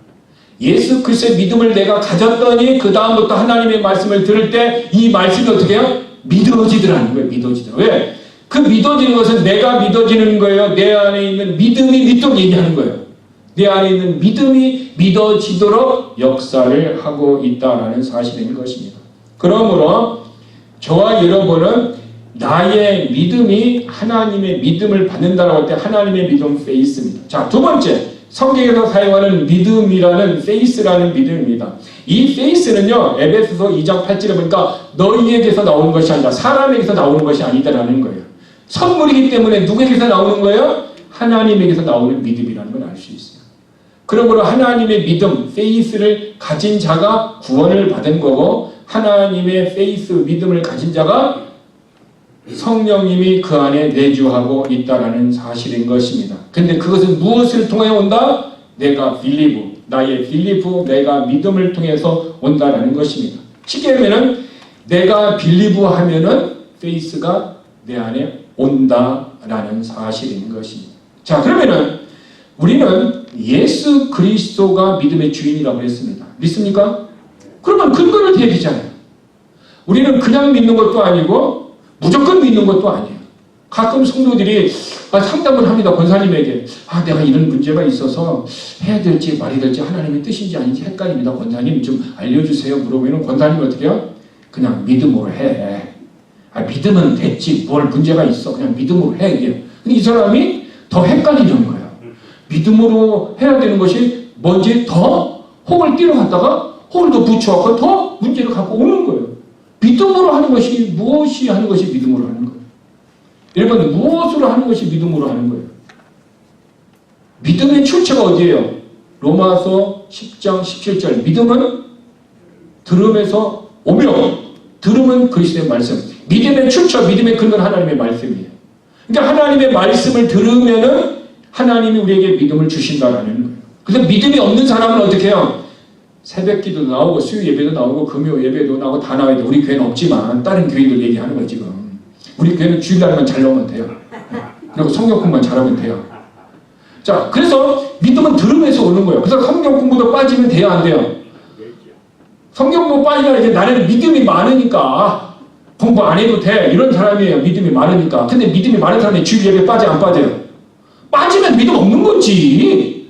예수 그리스도의 믿음을 내가 가졌더니 그 다음부터 하나님의 말씀을 들을 때 이 말씀이 어떻게 해요? 믿어지더라는 거예요. 믿어지더라. 왜? 그 믿어지는 것은 내가 믿어지는 거예요. 내 안에 있는 믿음이 믿도록 얘기하는 거예요. 내 안에 있는 믿음이 믿어지도록 역사를 하고 있다는 사실인 것입니다. 그러므로 저와 여러분은 나의 믿음이 하나님의 믿음을 받는다라고 할 때 하나님의 믿음 페이스입니다. 자, 두 번째, 성경에서 사용하는 믿음이라는 페이스라는 믿음입니다. 이 페이스는요, 에베소서 2장 8절에 보니까 너희에게서 나오는 것이 아니라 사람에게서 나오는 것이 아니다라는 거예요. 선물이기 때문에 누구에게서 나오는 거예요? 하나님에게서 나오는 믿음이라는 걸 알 수 있어요. 그러므로 하나님의 믿음, 페이스를 가진 자가 구원을 받은 거고 하나님의 페이스, 믿음을 가진 자가 성령님이 그 안에 내주하고 있다라는 사실인 것입니다. 근데 그것은 무엇을 통해 온다? 내가 빌리브, 나의 빌리브, 내가 믿음을 통해서 온다라는 것입니다. 쉽게 하면은 내가 빌리브 하면은 페이스가 내 안에 온다라는 사실인 것입니다. 자, 그러면은 우리는 예수 그리스도가 믿음의 주인이라고 했습니다. 믿습니까? 그러면 근거를 대야 되잖아요. 우리는 그냥 믿는 것도 아니고 무조건 믿는 것도 아니에요. 가끔 성도들이 상담을 합니다. 권사님에게. 내가 이런 문제가 있어서 해야 될지 말이 될지 하나님의 뜻인지 아닌지 헷갈립니다. 권사님 좀 알려주세요. 물어보면 권사님이 어떻게 해요? 그냥 믿음으로 해. 믿으면 됐지. 뭘 문제가 있어. 그냥 믿음으로 해. 근데 이 사람이 더 헷갈리는 거예요. 믿음으로 해야 되는 것이 뭔지 더 혹을 띠러 갔다가 혹을 더 붙여갖고 더 문제를 갖고 오는 거예요. 믿음으로 하는 것이 무엇이 하는 것이 믿음으로 하는 거예요. 여러분, 무엇으로 하는 것이 믿음으로 하는 거예요? 믿음의 출처가 어디예요? 로마서 10장 17절. 믿음은 들음에서 오며 들음은 그리스도의 말씀. 믿음의 출처, 믿음의 근거는 하나님의 말씀이에요. 그러니까 하나님의 말씀을 들으면은 하나님이 우리에게 믿음을 주신다라는 거예요. 그래서 믿음이 없는 사람은 어떻게 해요? 새벽 기도도 나오고 수요 예배도 나오고 금요 예배도 나오고 다 나와야 돼. 우리 교회는 없지만 다른 교회들 얘기하는 거예요 지금. 우리 교회는 주일날만 잘 나오면 돼요. 그리고 성경 공부만 잘하면 돼요. 자, 그래서 믿음은 들으면서 오는 거예요. 그래서 성경 공부도 빠지면 돼요, 안 돼요? 성경 공부 빠지면 이제 나는 믿음이 많으니까 공부 안 해도 돼. 이런 사람이에요. 믿음이 많으니까. 근데 믿음이 많은 사람이 주일 예배 빠져 안 빠져요? 빠지면 믿음 없는 거지.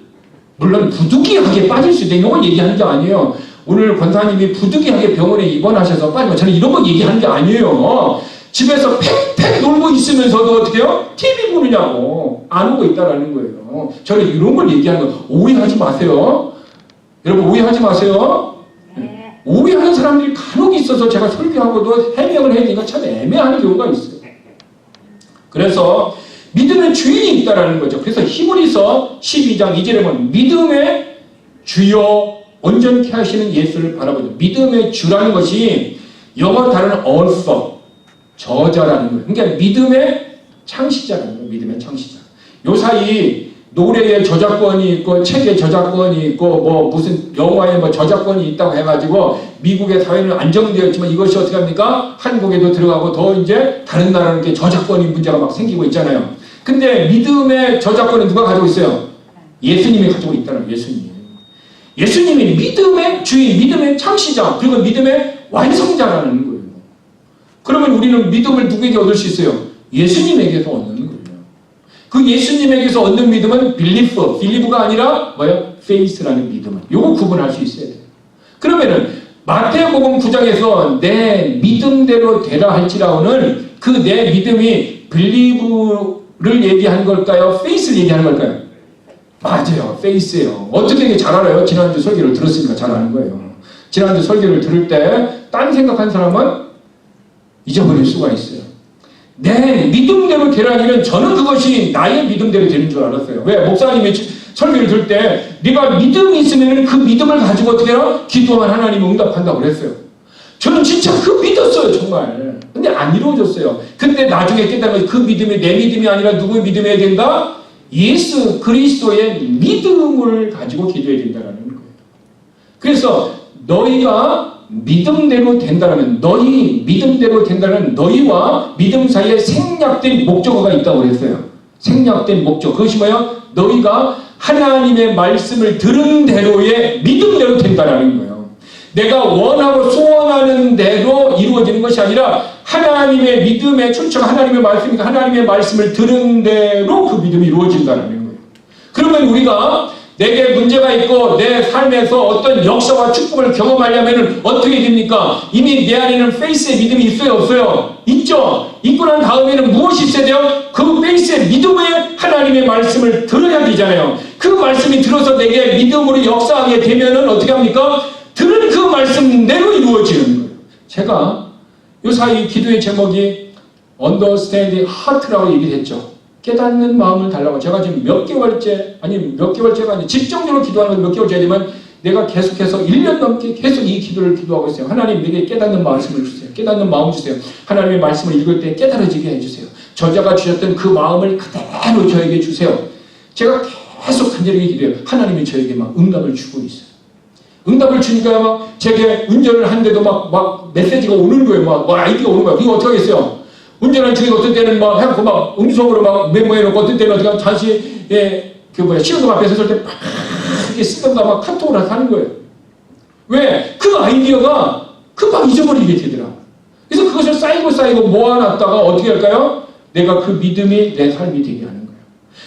물론 부득이하게 빠질 수 있다. 이런 걸 얘기하는 게 아니에요. 오늘 권사님이 부득이하게 병원에 입원하셔서 빠지면 저는 이런 거 얘기하는 게 아니에요. 집에서 팽팽 놀고 있으면서도 어떻게 해요? TV 보느냐고 안 오고 있다라는 거예요. 저는 이런 걸 얘기하는 거 오해하지 마세요. 여러분 오해하지 마세요. 오해하는 사람들이 간혹 있어서 제가 설교하고도 해명을 해야 되니까 참 애매한 경우가 있어요. 그래서 믿음의 주인이 있다라는 거죠. 그래서 히브리서 12장 2절에 보면 믿음의 주요 온전케 하시는 예수를 바라보죠. 믿음의 주라는 것이 영어 단어는 author, 저자라는 거예요. 그러니까 믿음의 창시자라는 거예요. 믿음의 창시자. 요 사이 노래의 저작권이 있고 책의 저작권이 있고 뭐 무슨 영화의 뭐 저작권이 있다고 해가지고 미국의 사회는 안정되어 있지만 이것이 어떻게 합니까? 한국에도 들어가고 더 이제 다른 나라는 게 저작권이 문제가 막 생기고 있잖아요. 근데 믿음의 저작권은 누가 가지고 있어요? 예수님이 가지고 있다는 거예요. 예수님이 믿음의 주인, 믿음의 창시자, 그리고 믿음의 완성자라는 거예요. 그러면 우리는 믿음을 누구에게 얻을 수 있어요? 예수님에게서 얻는 거예요. 그 예수님에게서 얻는 믿음은 빌리브가 아니라 뭐예요? 페이스라는 믿음은. 요거 구분할 수 있어야 돼요. 그러면은 마태복음 9장에서 내 믿음대로 되라 할지라고는 그 내 믿음이 believe를 얘기하는 걸까요? faith를 얘기하는 걸까요? 맞아요. faith예요. 어떻게 이게 잘 알아요? 지난주 설교를 들었으니까 잘 아는 거예요. 지난주 설교를 들을 때 딴 생각한 사람은 잊어버릴 수가 있어요. 내 믿음대로 되라니는 저는 그것이 나의 믿음대로 되는 줄 알았어요. 왜? 목사님이 설교를 들을 때 네가 믿음이 있으면 그 믿음을 가지고 어떻게 해라? 기도하면 하나님이 응답한다고 그랬어요. 저는 진짜 그 믿었어요. 정말. 근데 안 이루어졌어요. 근데 나중에 깨달은 그 믿음이 내 믿음이 아니라 누구의 믿음이어야 된다? 예수 그리스도의 믿음을 가지고 기도해야 된다는 거예요. 그래서 너희가 믿음대로 된다면 너희 믿음대로 된다면 너희와 믿음 사이에 생략된 목적어가 있다고 그랬어요. 생략된 목적. 그것이 뭐예요? 너희가 하나님의 말씀을 들은 대로의 믿음대로 된다는 거예요. 내가 원하고 소원하는 대로 이루어지는 것이 아니라 하나님의 믿음의 출처가 하나님의 말씀이니까 하나님의 말씀을 들은 대로 그 믿음이 이루어진다는 거예요. 그러면 우리가 내게 문제가 있고 내 삶에서 어떤 역사와 축복을 경험하려면 어떻게 됩니까? 이미 내 안에는 페이스의 믿음이 있어요? 없어요? 있죠? 있고 난 다음에는 무엇이 있어야 돼요? 그 페이스의 믿음에 하나님의 말씀을 들어야 되잖아요. 그 말씀이 들어서 내게 믿음으로 역사하게 되면은 어떻게 합니까? 들은 그 말씀대로 이루어지는 거예요. 제가 요 사이 기도의 제목이 Understanding Heart라고 얘기를 했죠. 깨닫는 마음을 달라고. 제가 지금 몇 개월째가 아니라 집중적으로 기도하는 건 몇 개월째 되면 내가 계속해서 1년 넘게 계속 이 기도를 기도하고 있어요. 하나님 내게 깨닫는 말씀을 주세요. 깨닫는 마음 주세요. 하나님의 말씀을 읽을 때 깨달아지게 해주세요. 저자가 주셨던 그 마음을 그대로 저에게 주세요. 제가 계속 간절하게 기도해요. 하나님이 저에게 막 응답을 주고 있어요. 응답을 주니까 막 제게 운전을 하는데도 막 메시지가 오는 거예요. 막 아이디가 오는 거예요. 이거 어떻게 하겠어요? 운전하는 중에 어떤 때는 막 해갖고 막 음성으로 막 메모해놓고 어떤 때는 어떻게 하면 다시 신호등 앞에 섰을 때 막 이렇게 쓰던가 막 카톡을 하는 거예요. 왜? 그 아이디어가 금방 잊어버리게 되더라. 그래서 그것을 쌓이고 모아놨다가 어떻게 할까요? 내가 그 믿음이 내 삶이 되게 하는 거예요.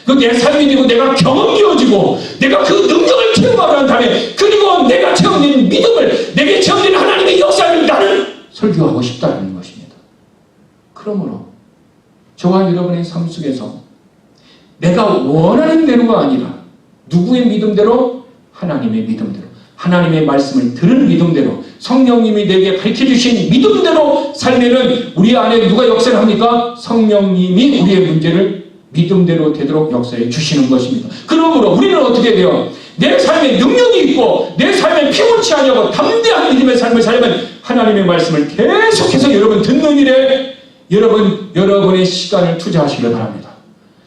그 내 삶이 되고 내가 경험되어지고 내가 그 능력을 체험하고 난 다음에 그리고 내가 체험된 믿음을 내게 체험된 하나님의 역사를 나는 설교하고 싶다는 것입니다. 그러므로 저와 여러분의 삶 속에서 내가 원하는 대로가 아니라 누구의 믿음대로? 하나님의 믿음대로 하나님의 말씀을 들은 믿음대로 성령님이 내게 가르쳐주신 믿음대로 살면은 우리 안에 누가 역사를 합니까? 성령님이 우리의 문제를 믿음대로 되도록 역사해 주시는 것입니다. 그러므로 우리는 어떻게 돼요? 내 삶에 능력이 있고 내 삶에 피곤치 않냐고 담대한 믿음의 삶을 살려면 하나님의 말씀을 계속해서 여러분 듣는 일에 여러분의 시간을 투자하시길 바랍니다.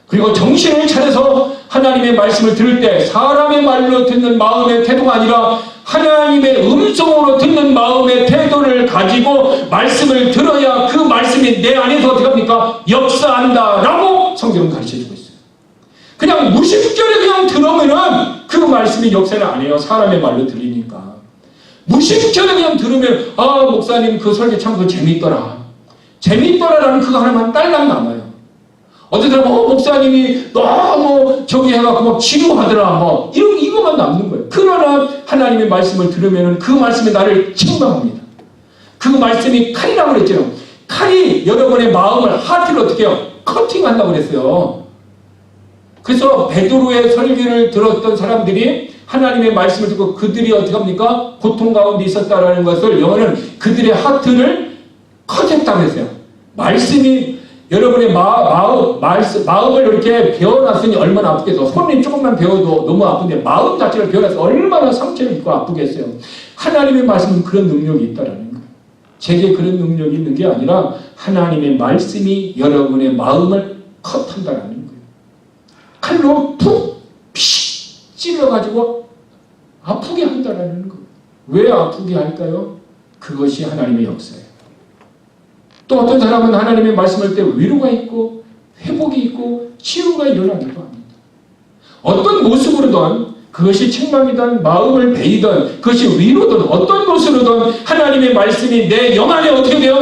그리고 정신을 차려서 하나님의 말씀을 들을 때 사람의 말로 듣는 마음의 태도가 아니라 하나님의 음성으로 듣는 마음의 태도를 가지고 말씀을 들어야 그 말씀이 내 안에서 어떻게 합니까? 역사한다라고 성경은 가르쳐주고 있어요. 그냥 무심결에 그냥 들으면은 그 말씀이 역사를 안 해요. 사람의 말로 들리니까. 무심결에 그냥 들으면 목사님 그 설교 참 그거 재밌더라라는 그거 하나만 딸랑 남아요. 어떤 사람은 목사님이 너무 저기 해갖고 막 지루하더라 이거만 남는 거예요. 그러나 하나님의 말씀을 들으면 그 말씀이 나를 책망합니다. 그 말씀이 칼이라고 그랬죠. 칼이 여러분의 마음을 하트를 어떻게 해요? 커팅한다고 그랬어요. 그래서 베드로의 설교를 들었던 사람들이 하나님의 말씀을 듣고 그들이 어떻게 합니까? 고통 가운데 있었다라는 것을 영어는 그들의 하트를 컷했다고 했어요. 말씀이 여러분의 마음을 이렇게 베어놨으니 얼마나 아프겠어. 손이 조금만 베어도 너무 아픈데 마음 자체를 베어놔서 얼마나 상처를 입고 아프겠어요. 하나님의 말씀은 그런 능력이 있다라는 거예요. 제게 그런 능력이 있는 게 아니라 하나님의 말씀이 여러분의 마음을 컷한다라는 거예요. 칼로 푹 찔러가지고 아프게 한다라는 거예요. 왜 아프게 할까요? 그것이 하나님의 역사예요. 또 어떤 사람은 하나님의 말씀을 때 위로가 있고 회복이 있고 치유가 일어나기도 합니다. 어떤 모습으로든 그것이 책망이든 마음을 베이든 그것이 위로든 어떤 것으로든 하나님의 말씀이 내 영 안에 어떻게 돼요?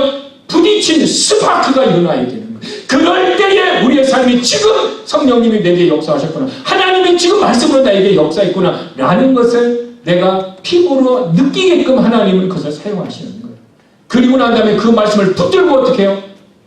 부딪힌 스파크가 일어나야 되는 거예요. 그럴 때에 우리의 삶이 지금 성령님이 내게 역사하셨구나. 하나님이 지금 말씀으로 나에게 역사했구나 라는 것을 내가 피부로 느끼게끔 하나님은 그것을 사용하시는 거예요. 그리고 난 다음에 그 말씀을 붙들고 어떻게 해요?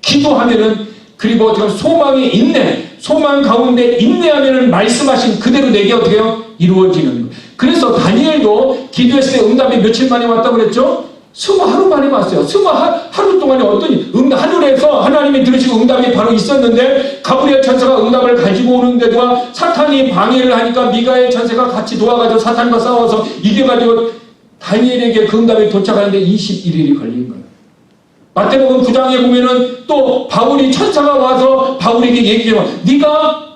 기도하면은, 그리고 어떻게 소망이 인내, 소망 가운데 인내하면은 말씀하신 그대로 내게 어떻게 해요? 이루어지는 거예요. 그래서 다니엘도 기도했을 때 응답이 며칠 만에 왔다고 그랬죠? 20하루 만에 왔어요. 20하루 동안에 어떤 하늘에서 하나님이 들으시고 응답이 바로 있었는데, 가브리엘 천사가 응답을 가지고 오는데도 사탄이 방해를 하니까 미가엘 천사가 같이 도와가지고 사탄과 싸워서 이겨가지고 다니엘에게 그 응답이 도착하는데 21일이 걸린 거예요. 마태복음 9장에 보면은 또 바울이 천사가 와서 바울에게 얘기해요. 네가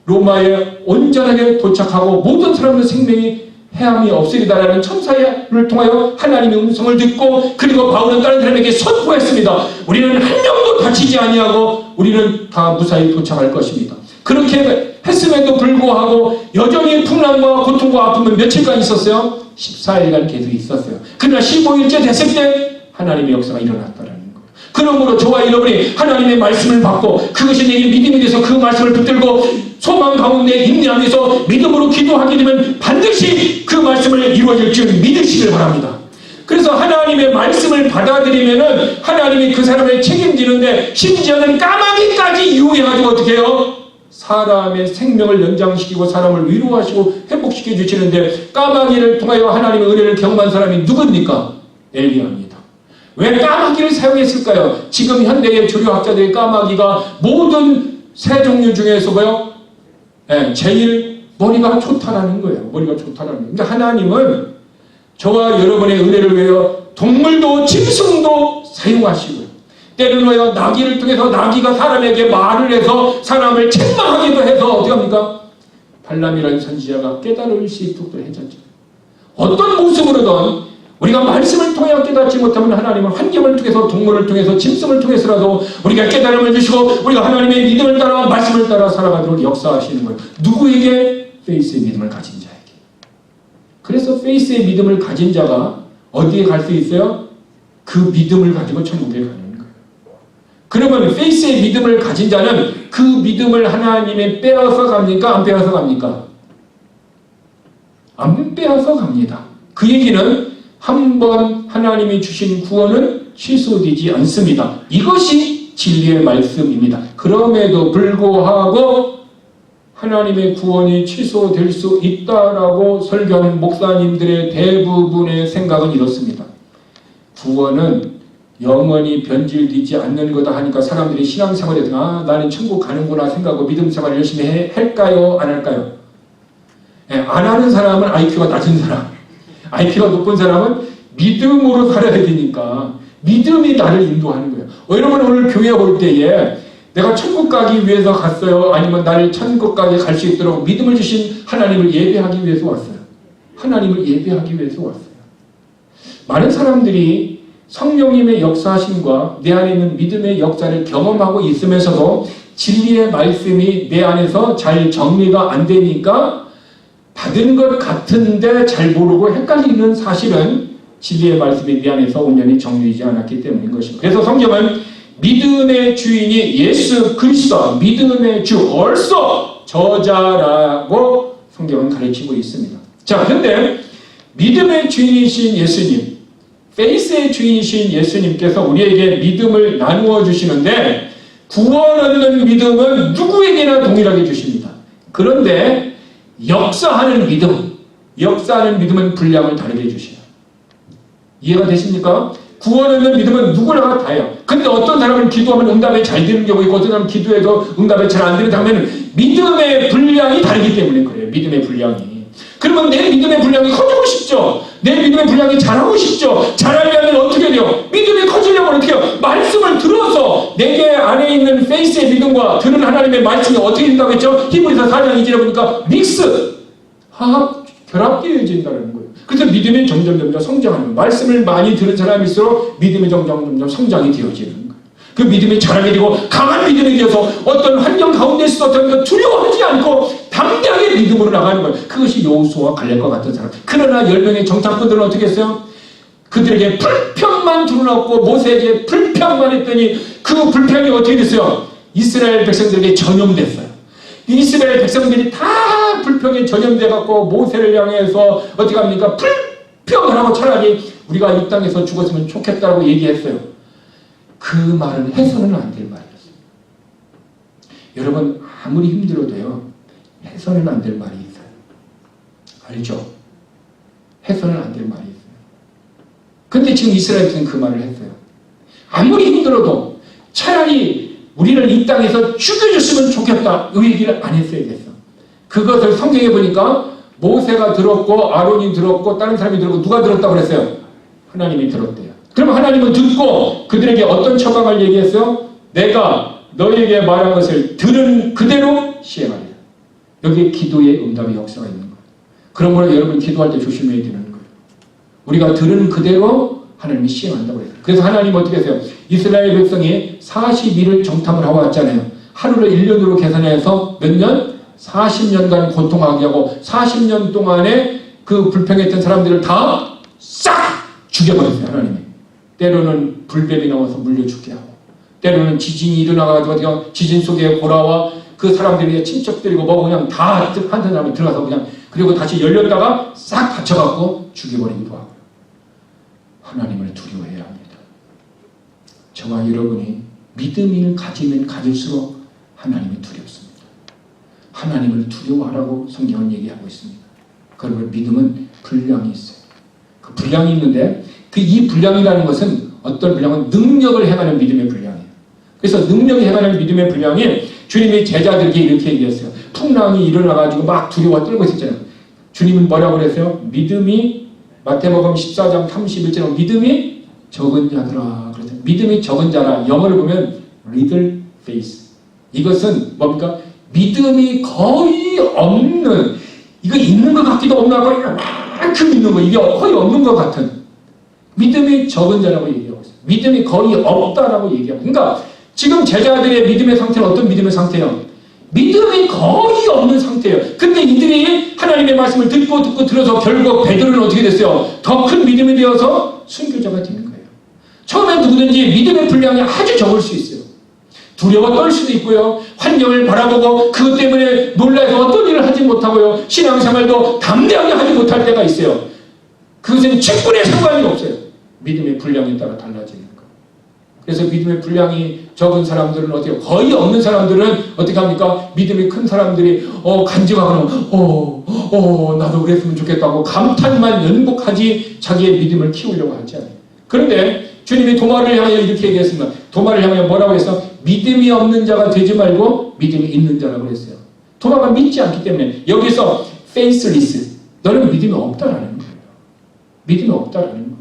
로마에 온전하게 도착하고 모든 사람의 생명이 해함이 없으리다라는 천사를 통하여 하나님의 음성을 듣고, 그리고 바울은 다른 사람에게 선포했습니다. 우리는 한 명도 다치지 아니하고 우리는 다 무사히 도착할 것입니다. 그렇게 했음에도 불구하고 여전히 풍랑과 고통과 아픔은 며칠간 있었어요? 14일간 계속 있었어요. 그러나 15일째 됐을 때 하나님의 역사가 일어났다라는 거예요. 그러므로 저와 여러분이 하나님의 말씀을 받고 그것이 내게 믿음이 돼서 그 말씀을 붙들고 소망 가운데 인내하면서 믿음으로 기도하게 되면 반드시 그 말씀을 이루어질 줄 믿으시길 바랍니다. 그래서 하나님의 말씀을 받아들이면은 하나님이 그 사람을 책임지는데, 심지어는 까마귀까지 이용해가지고 어떻게 해요? 사람의 생명을 연장시키고 사람을 위로하시고 회복시켜 주시는데, 까마귀를 통하여 하나님의 은혜를 경험한 사람이 누굽니까? 엘리야입니다. 왜 까마귀를 사용했을까요? 지금 현대의 조류학자들의 까마귀가 모든 새 종류 중에서 뭐요? 제일 머리가 좋다라는 거예요. 머리가 좋다라는 거예요. 근데 하나님은 저와 여러분의 은혜를 위하여 동물도 짐승도 사용하시고요. 때로는 나귀를 통해서 나귀가 사람에게 말을 해서 사람을 책망하기도 해서 어떻게 합니까? 발람이라는 선지자가 깨달을 수 있도록 해줬죠. 어떤 모습으로든 우리가 말씀을 통해 깨닫지 못하면 하나님은 환경을 통해서, 동물을 통해서, 짐승을 통해서라도 우리가 깨달음을 주시고 우리가 하나님의 믿음을 따라 말씀을 따라 살아가도록 역사하시는 거예요. 누구에게? 페이스의 믿음을 가진 자에게. 그래서 페이스의 믿음을 가진 자가 어디에 갈 수 있어요? 그 믿음을 가지고 천국에 가는 거예요. 그러면 페이스의 믿음을 가진 자는 그 믿음을 하나님의 빼앗아 갑니까? 안 빼앗아 갑니까? 안 빼앗아 갑니다. 그 얘기는 한번 하나님이 주신 구원은 취소되지 않습니다. 이것이 진리의 말씀입니다. 그럼에도 불구하고 하나님의 구원이 취소될 수 있다라고 설교하는 목사님들의 대부분의 생각은 이렇습니다. 구원은 영원히 변질되지 않는 거다 하니까 사람들이 신앙생활에서 나는 천국 가는구나 생각하고 믿음생활을 열심히 할까요? 안 할까요? 안 하는 사람은 IQ가 낮은 사람, IQ가 높은 사람은 믿음으로 살아야 되니까 믿음이 나를 인도하는 거예요. 여러분 오늘 교회 올 때에 내가 천국 가기 위해서 갔어요? 아니면 나를 천국까지 갈 수 있도록 믿음을 주신 하나님을 예배하기 위해서 왔어요? 하나님을 예배하기 위해서 왔어요. 많은 사람들이 성령님의 역사하심과 내 안에 있는 믿음의 역사를 경험하고 있으면서도 진리의 말씀이 내 안에서 잘 정리가 안 되니까 받은 것 같은데 잘 모르고 헷갈리는 사실은 진리의 말씀이 내 안에서 온전히 정리되지 않았기 때문인 것입니다. 그래서 성경은 믿음의 주인이 예수 그리스도, 믿음의 주, 얼쏘 저자라고 성경은 가르치고 있습니다. 자, 그런데 믿음의 주인이신 예수님, 페이스의 주인이신 예수님께서 우리에게 믿음을 나누어 주시는데 구원 얻는 믿음은 누구에게나 동일하게 주십니다. 그런데 역사하는 믿음은 분량을 다르게 주셔요. 이해가 되십니까? 구원 얻는 믿음은 누구나 다 해요. 근데 어떤 사람은 기도하면 응답이 잘 되는 경우 있고 어떤 사람은 기도해도 응답이 잘 안 되는 경우에는 믿음의 분량이 다르기 때문에 그래요. 믿음의 분량이. 그러면 내 믿음의 분량이 커지고 싶죠. 내 믿음의 분량이 자라고 싶죠. 자라려면 어떻게 돼요? 믿음이 커지려면 어떻게 해요? 말씀을 들어서 내게 안에 있는 페이스의 믿음과 들은 하나님의 말씀이 어떻게 된다고 했죠? 히브리서 4장 2절에 보니까 믹스, 화합, 결합되어진다는 거예요. 그래서 믿음이 점점 성장하는 거예요. 말씀을 많이 들은 사람일수록 믿음이 점점 성장이 되어지는 거예요. 그 믿음이 자라게 되고 강한 믿음이 되어서 어떤 환경 가운데서 어떤 두려워하지 않고 담대하게 믿음으로 나가는 거예요. 그것이 여호수아와 갈렙과 같은 사람. 그러나 10명의 정탐꾼들은 어떻게 했어요? 그들에게 불평만 드러났고 모세에게 불평만 했더니 그 불평이 어떻게 됐어요? 이스라엘 백성들에게 전염됐어요. 이스라엘 백성들이 다 불평에 전염돼갖고 모세를 향해서 어떻게 합니까? 불평을 하고 차라리 우리가 이 땅에서 죽었으면 좋겠다고 얘기했어요. 그 말은 해서는 안 될 말이었어요. 여러분 아무리 힘들어도요 해서는 안 될 말이 있어요. 알죠? 해서는 안 될 말이 있어요. 근데 지금 이스라엘은 그 말을 했어요. 아무리 힘들어도 차라리 우리를 이 땅에서 죽여줬으면 좋겠다. 이 얘기를 안 했어야겠어. 그것을 성경에 보니까 모세가 들었고 아론이 들었고 다른 사람이 들었고 누가 들었다고 그랬어요? 하나님이 들었대요. 그럼 하나님은 듣고 그들에게 어떤 처방을 얘기했어요? 내가 너에게 말한 것을 들은 그대로 시행하리라. 여기에 기도의 응답의 역사가 있는 거예요. 그러므로 여러분 기도할 때 조심해야 되는 거예요. 우리가 들은 그대로 하나님이 시행한다고 그래요. 그래서 하나님 어떻게 하세요? 이스라엘 백성이 40일을 정탐을 하고 왔잖아요. 하루를 1년으로 계산해서 몇 년? 40년간 고통하게 하고 40년 동안에 그 불평했던 사람들을 다 싹 죽여버렸어요. 하나님이. 때로는 불뱀이 나와서 물려 죽게 하고 때로는 지진이 일어나가지고 지진 속에 보라와 그 사람들이 친척들이고 뭐 그냥 다 한 사람이 들어가서 그냥 그리고 다시 열렸다가 싹 닫혀갖고 죽여버리기도 하고. 하나님을 두려워해야 합니다. 저와 여러분이 믿음을 가지면 가질수록 하나님이 두렵습니다. 하나님을 두려워하라고 성경은 얘기하고 있습니다. 그러면 믿음은 분량이 있어요. 그 분량이 있는데 이 분량이라는 것은 어떤 분량은 능력을 행하는 믿음의 분량이에요. 그래서 능력이 행하는 믿음의 분량이 주님이 제자들에게 이렇게 얘기했어요. 풍랑이 일어나가지고 막 두려워 떨고 있었잖아요. 주님은 뭐라고 그랬어요? 믿음이 마태복음 14장 31절에 믿음이 적은 자들아 그랬어요. 믿음이 적은 자라 영어를 보면 little faith. 이것은 뭡니까? 믿음이 거의 없는 이거 있는 것 같기도 없는 거 이만큼 있는 거 이게 거의 없는 것 같은 믿음이 적은 자라고 얘기하고 있어요. 믿음이 거의 없다라고 얘기하고 그러니까 지금 제자들의 믿음의 상태는 어떤 믿음의 상태예요? 믿음이 거의 없는 상태예요. 근데 이들이 하나님의 말씀을 듣고 들어서 결국 베드로는 어떻게 됐어요? 더 큰 믿음이 되어서 순교자가 되는 거예요. 처음에 누구든지 믿음의 분량이 아주 적을 수 있어요. 두려워 떨 수도 있고요. 환경을 바라보고 그것 때문에 놀라서 어떤 일을 하지 못하고요. 신앙생활도 담대하게 하지 못할 때가 있어요. 그것은 직분에 상관이 없어요. 믿음의 분량에 따라 달라지는 거. 그래서 믿음의 분량이 적은 사람들은 어때요? 거의 없는 사람들은 어떻게 합니까? 믿음이 큰 사람들이 간증하거나 나도 그랬으면 좋겠다고 감탄만 연복하지 자기의 믿음을 키우려고 하지 않아요. 그런데 주님이 도마를 향하여 이렇게 얘기했습니다. 도마를 향하여 뭐라고 했어? 믿음이 없는 자가 되지 말고 믿음이 있는 자라고 했어요. 도마가 믿지 않기 때문에 여기서 faithless, 너는 믿음이 없다라는 거예요. 믿음이 없다라는 거예요.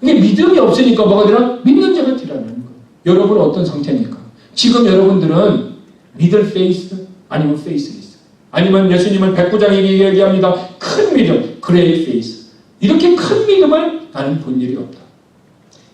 이게 믿음이 없으니까 뭐가 되나? 믿는 자가 되라는 거예요. 여러분은 어떤 상태입니까? 지금 여러분들은 middle faith 아니면 faithless 아니면 예수님은 백부장에게 얘기합니다. 큰 믿음, great faith. 이렇게 큰 믿음을 나는 본 일이 없다.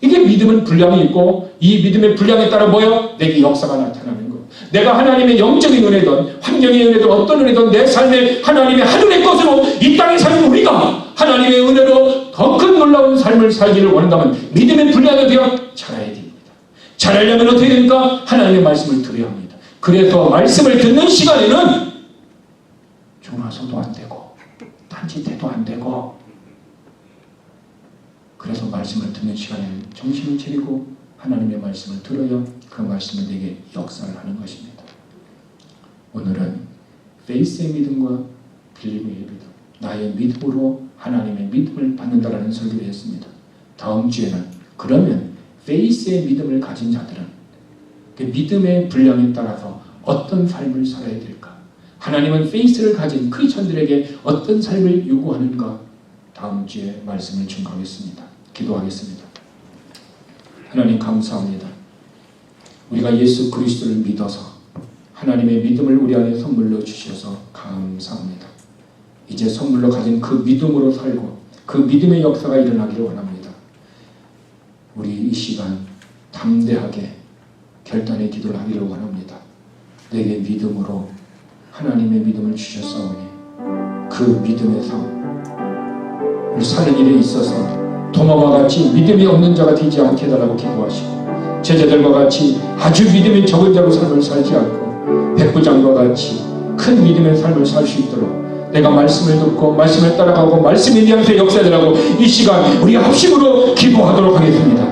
이게 믿음은 분량이 있고 이 믿음의 분량에 따라 뭐요? 내게 역사가 나타나는 거. 내가 하나님의 영적인 은혜든 환경의 은혜든 어떤 은혜든 내 삶에 하나님의 하늘의 것으로 이 땅에 사는 우리가 하나님의 은혜로 더 큰 놀라운 삶을 살기를 원한다면 믿음의 분량에 되어 자라야 됩니다. 자라려면 어떻게 됩니까? 하나님의 말씀을 들어야 합니다. 그래서 말씀을 듣는 시간에는 전화서도 안 되고 딴짓해도 안 되고 그래서 말씀을 듣는 시간에는 정신을 차리고 하나님의 말씀을 들어야 그 말씀을 내게 역사를 하는 것입니다. 오늘은 페이스의 믿음과 빌리브의 믿음, 나의 믿음으로 하나님의 믿음을 받는다라는 설교를 했습니다. 다음 주에는 그러면 페이스의 믿음을 가진 자들은 그 믿음의 분량에 따라서 어떤 삶을 살아야 될까? 하나님은 페이스를 가진 크리스천들에게 어떤 삶을 요구하는가? 다음 주에 말씀을 증거하겠습니다. 기도하겠습니다. 하나님 감사합니다. 우리가 예수 그리스도를 믿어서 하나님의 믿음을 우리 안에 선물로 주셔서 감사합니다. 이제 선물로 가진 그 믿음으로 살고 그 믿음의 역사가 일어나기를 원합니다. 우리 이 시간 담대하게 결단의 기도를 하기를 원합니다. 내게 믿음으로 하나님의 믿음을 주셨사오니 그 믿음의 삶을 사는 일에 있어서 도마와 같이 믿음이 없는 자가 되지 않게 해달라고 기도하시고 제자들과 같이 아주 믿음이 적은 자로 삶을 살지 않고 백부장과 같이 큰 믿음의 삶을 살 수 있도록 내가 말씀을 듣고 말씀을 따라가고 말씀이 내 안에서 역사되라고 이 시간 우리 합심으로 기도하도록 하겠습니다.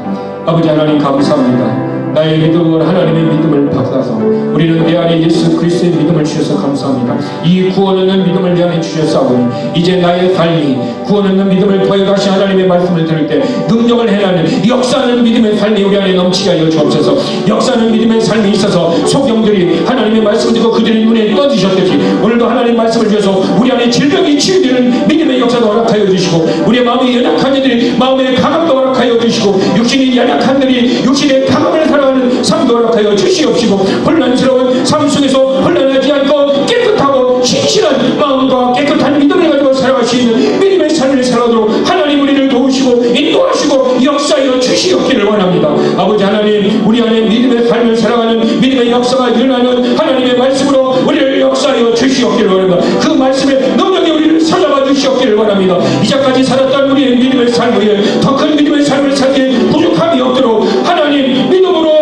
아버지 하나님 감사합니다. 나의 믿음을 하나님의 믿음을 받아서 우리는 내 안에 예수 그리스도의 믿음을 주셔서 감사합니다. 이 구원 얻는 믿음을 내 안에 주셨사오니 이제 나의 삶이 구원 얻는 믿음을 더해 다시 하나님의 말씀을 들을 때 능력을 행하는 역사하는 믿음의 삶이 우리 안에 넘치게 하여 주옵소서. 역사하는 믿음의 삶이 있어서 소경들이 하나님의 말씀을 듣고 그들의 눈에 떠지셨듯이 오늘도 하나님의 말씀을 주셔서 우리 안에 질병이 치유되는 믿음의 역사도 허락하여 주시고 우리의 마음이 연약한 이들이 마음의 강함도 허락하여 주시고 육신이 연약한 이들이 육신의 강함을 살아가는 삶도 허락하여 주시옵시고 혼란스러운 삶 속에서 혼란하지 않고 깨끗하고 신실한 마음과 깨끗한 믿음을 가지고 살아갈 수 있는 믿음의 삶을 살아도록 하나님 우리를 도우시고 인도하시고 역사하여 주시옵기를 원합니다. 아버지 하나님 우리 안에 믿음의 삶을 살아가는 믿음의 역사가 일어나는 하나님의 말씀으로 우리를 역사하여 주시옵기를 원합니다. 그 말씀의 능력이 우리를 살아가 주시옵기를 원합니다. 이제까지 살았던 우리의 믿음의 삶 위에 더 큰 믿음의 삶을 살기에 부족함이 없도록 하나님 믿음으로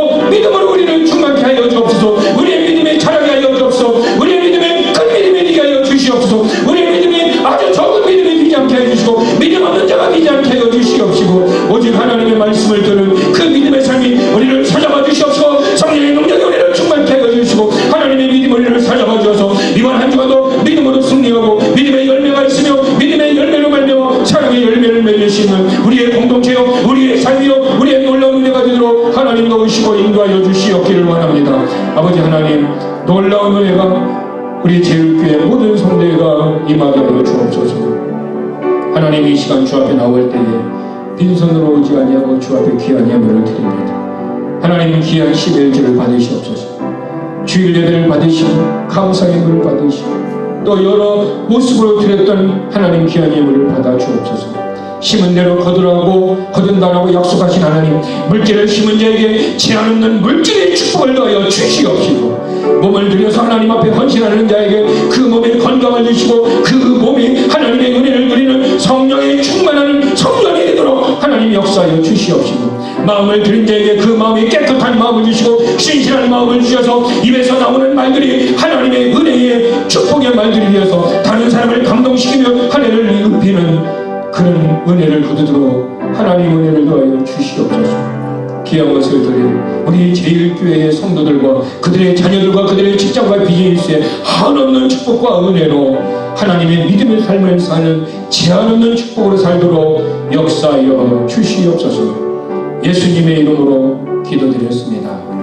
우리를 충만케 하여 주옵소서. 우리의 믿음에 자라게 하여 주옵소서. 우리의 믿음에 큰 믿음이 되게 하여 주시옵소서. 우리의 믿음이 아주 적은 믿음이 되지 않게 해주시고 믿음 없는 자가 되지 않게 하여 주시옵시고 오직 하나님의 말씀을 듣는 그 믿음의 삶이 우리를 찾아봐 주시옵시고 성령의 능력이 우리를 충만케 하여 주시고 하나님의 믿음이 우리를 찾아봐 주셔서 이번 한 주간도 믿음으로 승리하고 믿음의 열매가 있으며 믿음의 열매로 말미암아 사랑의 열매를 맺을 수 있는 우리의 공동체요 우리의 삶이요 우리의 놀라운 은혜가 되도록 하나님 도우시고 인도하여 주시옵기를 원합니다. 아버지 하나님 놀라운 은혜가 우리 제일교회 모든 성도가 임하게 하여 주옵소서. 하나님 이 시간 주 앞에 나올 때에 빈손으로 오지 아니하고 주 앞에 귀한 예물을 드립니다. 하나님은 귀한 11조를 받으시옵소서. 주일 예배를 받으시고 감사의 예물을 받으시고 또 여러 모습으로 드렸던 하나님 귀한 예물을 받아 주옵소서. 심은 대로 거둔다라고 약속하신 하나님 물질을 심은 자에게 제한 없는 물질의 축복을 더하여 주시옵시고 몸을 들여서 하나님 앞에 헌신하는 자에게 그 몸에 건강을 주시고 그 몸이 하나님의 은혜를 누리는 성령에 충만하는 성령이 되도록 하나님 역사하여 주시옵시고 마음을 들인 자에게 그 마음이 깨끗한 마음을 주시고 신실한 마음을 주셔서 입에서 나오는 말들이 하나님의 은혜의 축복의 말들이 되어서 다른 사람을 감동시키며 하늘을 입히는 그런 은혜를 거두도록 하나님 은혜를 더하여 주시옵소서. 귀한 것을 드린 우리 제일교회의 성도들과 그들의 자녀들과 그들의 직장과 비즈니스에 한없는 축복과 은혜로 하나님의 믿음의 삶을 사는 제한 없는 축복으로 살도록 역사하여 주시옵소서. 예수님의 이름으로 기도드렸습니다.